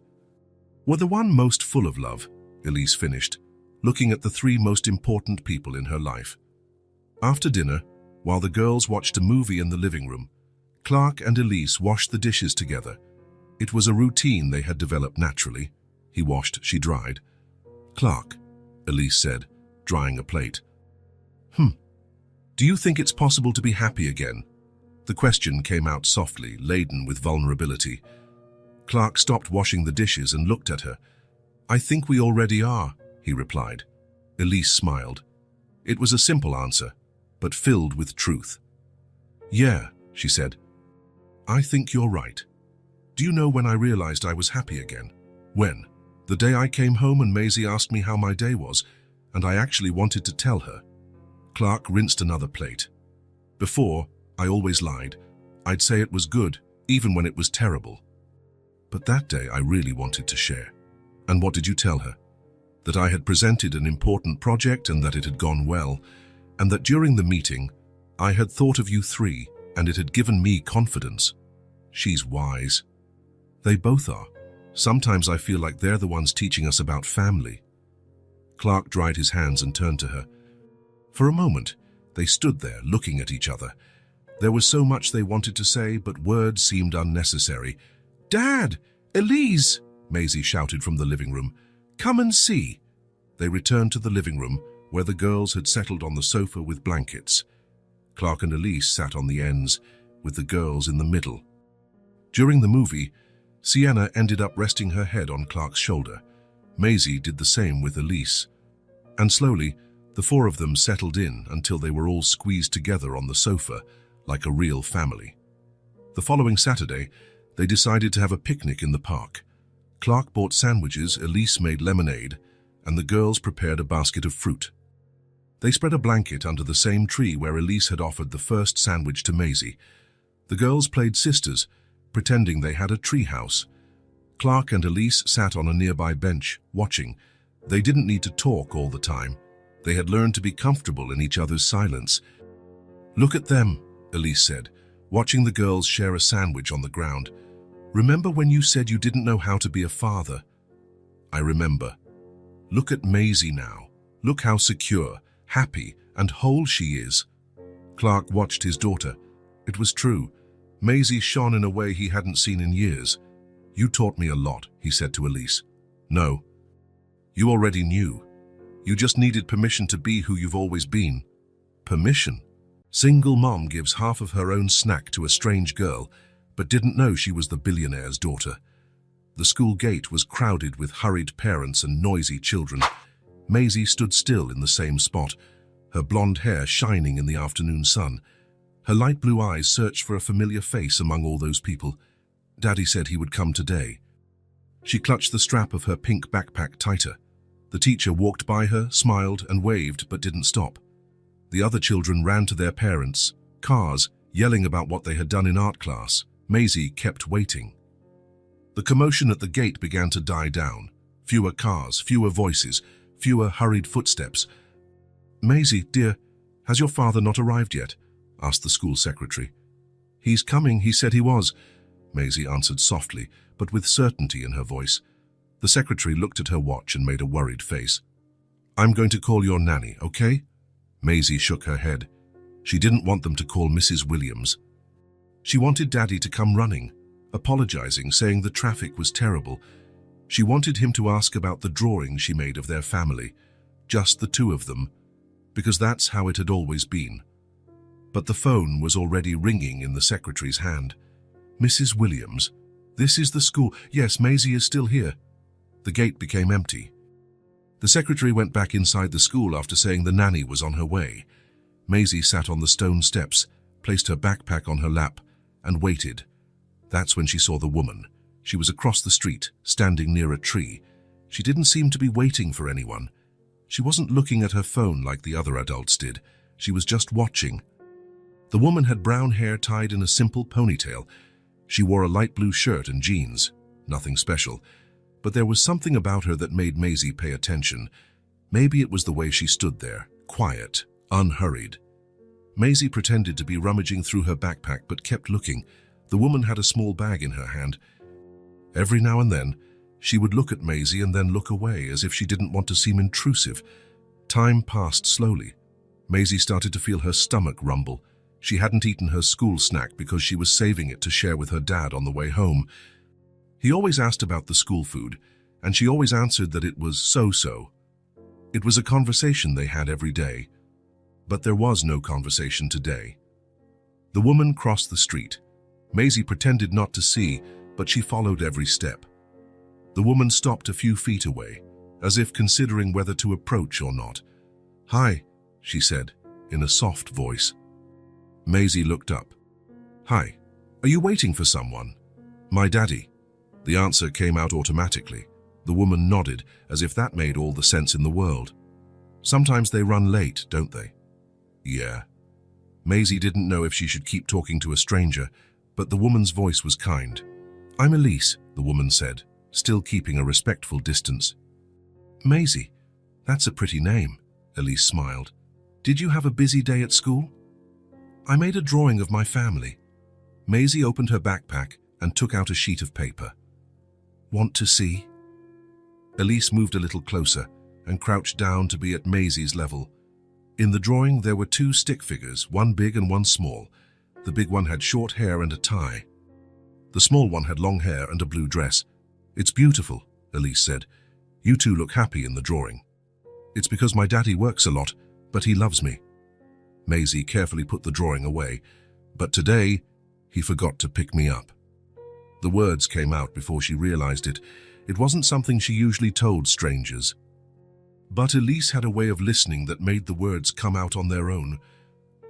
We're the one most full of love, Elise finished, looking at the three most important people in her life. After dinner, while the girls watched a movie in the living room, Clark and Elise washed the dishes together. It was a routine they had developed naturally. He washed, she dried. Clark, Elise said, drying a plate. Do you think it's possible to be happy again? The question came out softly, laden with vulnerability. Clark stopped washing the dishes and looked at her. I think we already are, he replied. Elise smiled. It was a simple answer, but filled with truth. Yeah, she said. I think you're right. Do you know when I realized I was happy again? When? The day I came home and Maisie asked me how my day was, and I actually wanted to tell her. Clark rinsed another plate. Before, I always lied. I'd say it was good, even when it was terrible. But that day I really wanted to share. And what did you tell her? That I had presented an important project and that it had gone well, and that during the meeting, I had thought of you three, and it had given me confidence. She's wise. They both are. Sometimes I feel like they're the ones teaching us about family. Clark dried his hands and turned to her. For a moment, they stood there looking at each other. There was so much they wanted to say, but words seemed unnecessary. Dad! Elise! Maisie shouted from the living room. Come and see. They returned to the living room, where the girls had settled on the sofa with blankets. Clark and Elise sat on the ends, with the girls in the middle. During the movie, Sienna ended up resting her head on Clark's shoulder. Maisie did the same with Elise. And slowly, The four of them settled in until they were all squeezed together on the sofa like a real family. The following Saturday, they decided to have a picnic in the park. Clark bought sandwiches, Elise made lemonade, and the girls prepared a basket of fruit. They spread a blanket under the same tree where Elise had offered the first sandwich to Maisie. The girls played sisters, pretending they had a tree house. Clark and Elise sat on a nearby bench, watching. They didn't need to talk all the time. They had learned to be comfortable in each other's silence. "Look at them," Elise said, watching the girls share a sandwich on the ground. "Remember when you said you didn't know how to be a father?" "I remember. Look at Maisie now. Look how secure, happy, and whole she is." Clark watched his daughter. It was true. Maisie shone in a way he hadn't seen in years. "You taught me a lot," he said to Elise. "No. You already knew. You just needed permission to be who you've always been." Permission? Single mom gives half of her own snack to a strange girl, but didn't know she was the billionaire's daughter. The school gate was crowded with hurried parents and noisy children. Maisie stood still in the same spot, her blonde hair shining in the afternoon sun. Her light blue eyes searched for a familiar face among all those people. Daddy said he would come today. She clutched the strap of her pink backpack tighter. The teacher walked by her, smiled and waved, but didn't stop. The other children ran to their parents' cars, yelling about what they had done in art class. Maisie kept waiting. The commotion at the gate began to die down. Fewer cars, fewer voices, fewer hurried footsteps. "Maisie, dear, has your father not arrived yet?" asked the school secretary. "He's coming, he said he was," Maisie answered softly, but with certainty in her voice. The secretary looked at her watch and made a worried face. "I'm going to call your nanny, okay?" Maisie shook her head. She didn't want them to call Mrs. Williams. She wanted Daddy to come running, apologizing, saying the traffic was terrible. She wanted him to ask about the drawing she made of their family, just the two of them, because that's how it had always been. But the phone was already ringing in the secretary's hand. "Mrs. Williams, this is the school. Yes, Maisie is still here." The gate became empty. The secretary went back inside the school after saying the nanny was on her way. Maisie sat on the stone steps, placed her backpack on her lap, and waited. That's when she saw the woman. She was across the street, standing near a tree. She didn't seem to be waiting for anyone. She wasn't looking at her phone like the other adults did. She was just watching. The woman had brown hair tied in a simple ponytail. She wore a light blue shirt and jeans. Nothing special. But there was something about her that made Maisie pay attention. Maybe it was the way she stood there, quiet, unhurried. Maisie pretended to be rummaging through her backpack but kept looking. The woman had a small bag in her hand. Every now and then, she would look at Maisie and then look away as if she didn't want to seem intrusive. Time passed slowly. Maisie started to feel her stomach rumble. She hadn't eaten her school snack because she was saving it to share with her dad on the way home. He always asked about the school food, and she always answered that it was so-so. It was a conversation they had every day. But there was no conversation today. The woman crossed the street. Maisie pretended not to see, but she followed every step. The woman stopped a few feet away, as if considering whether to approach or not. "Hi," she said, in a soft voice. Maisie looked up. "Hi, are you waiting for someone?" "My daddy." The answer came out automatically. The woman nodded, as if that made all the sense in the world. "Sometimes they run late, don't they?" "Yeah." Maisie didn't know if she should keep talking to a stranger, but the woman's voice was kind. "I'm Elise," the woman said, still keeping a respectful distance. "Maisie, that's a pretty name," Elise smiled. "Did you have a busy day at school?" "I made a drawing of my family." Maisie opened her backpack and took out a sheet of paper. "Want to see?" Elise moved a little closer and crouched down to be at Maisie's level. In the drawing, there were two stick figures, one big and one small. The big one had short hair and a tie. The small one had long hair and a blue dress. "It's beautiful," Elise said. "You two look happy in the drawing." "It's because my daddy works a lot, but he loves me." Maisie carefully put the drawing away. "But today, he forgot to pick me up." The words came out before she realized it. It wasn't something she usually told strangers. But Elise had a way of listening that made the words come out on their own.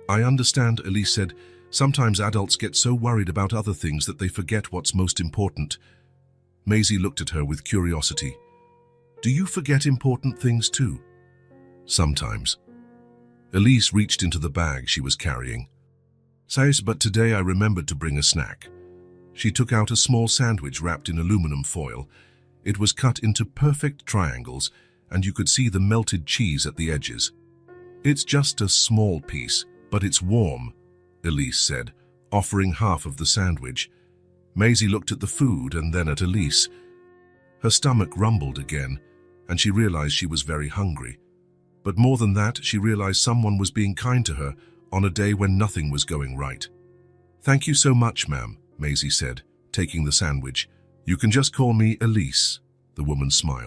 "I understand," Elise said. "Sometimes adults get so worried about other things that they forget what's most important." Maisie looked at her with curiosity. "Do you forget important things too?" "Sometimes." Elise reached into the bag she was carrying. "Says, but today I remembered to bring a snack." She took out a small sandwich wrapped in aluminum foil. It was cut into perfect triangles, and you could see the melted cheese at the edges. "It's just a small piece, but it's warm," Elise said, offering half of the sandwich. Maisie looked at the food and then at Elise. Her stomach rumbled again, and she realized she was very hungry. But more than that, she realized someone was being kind to her on a day when nothing was going right. "Thank you so much, ma'am," Maisie said, taking the sandwich. "You can just call me Elise," the woman smiled.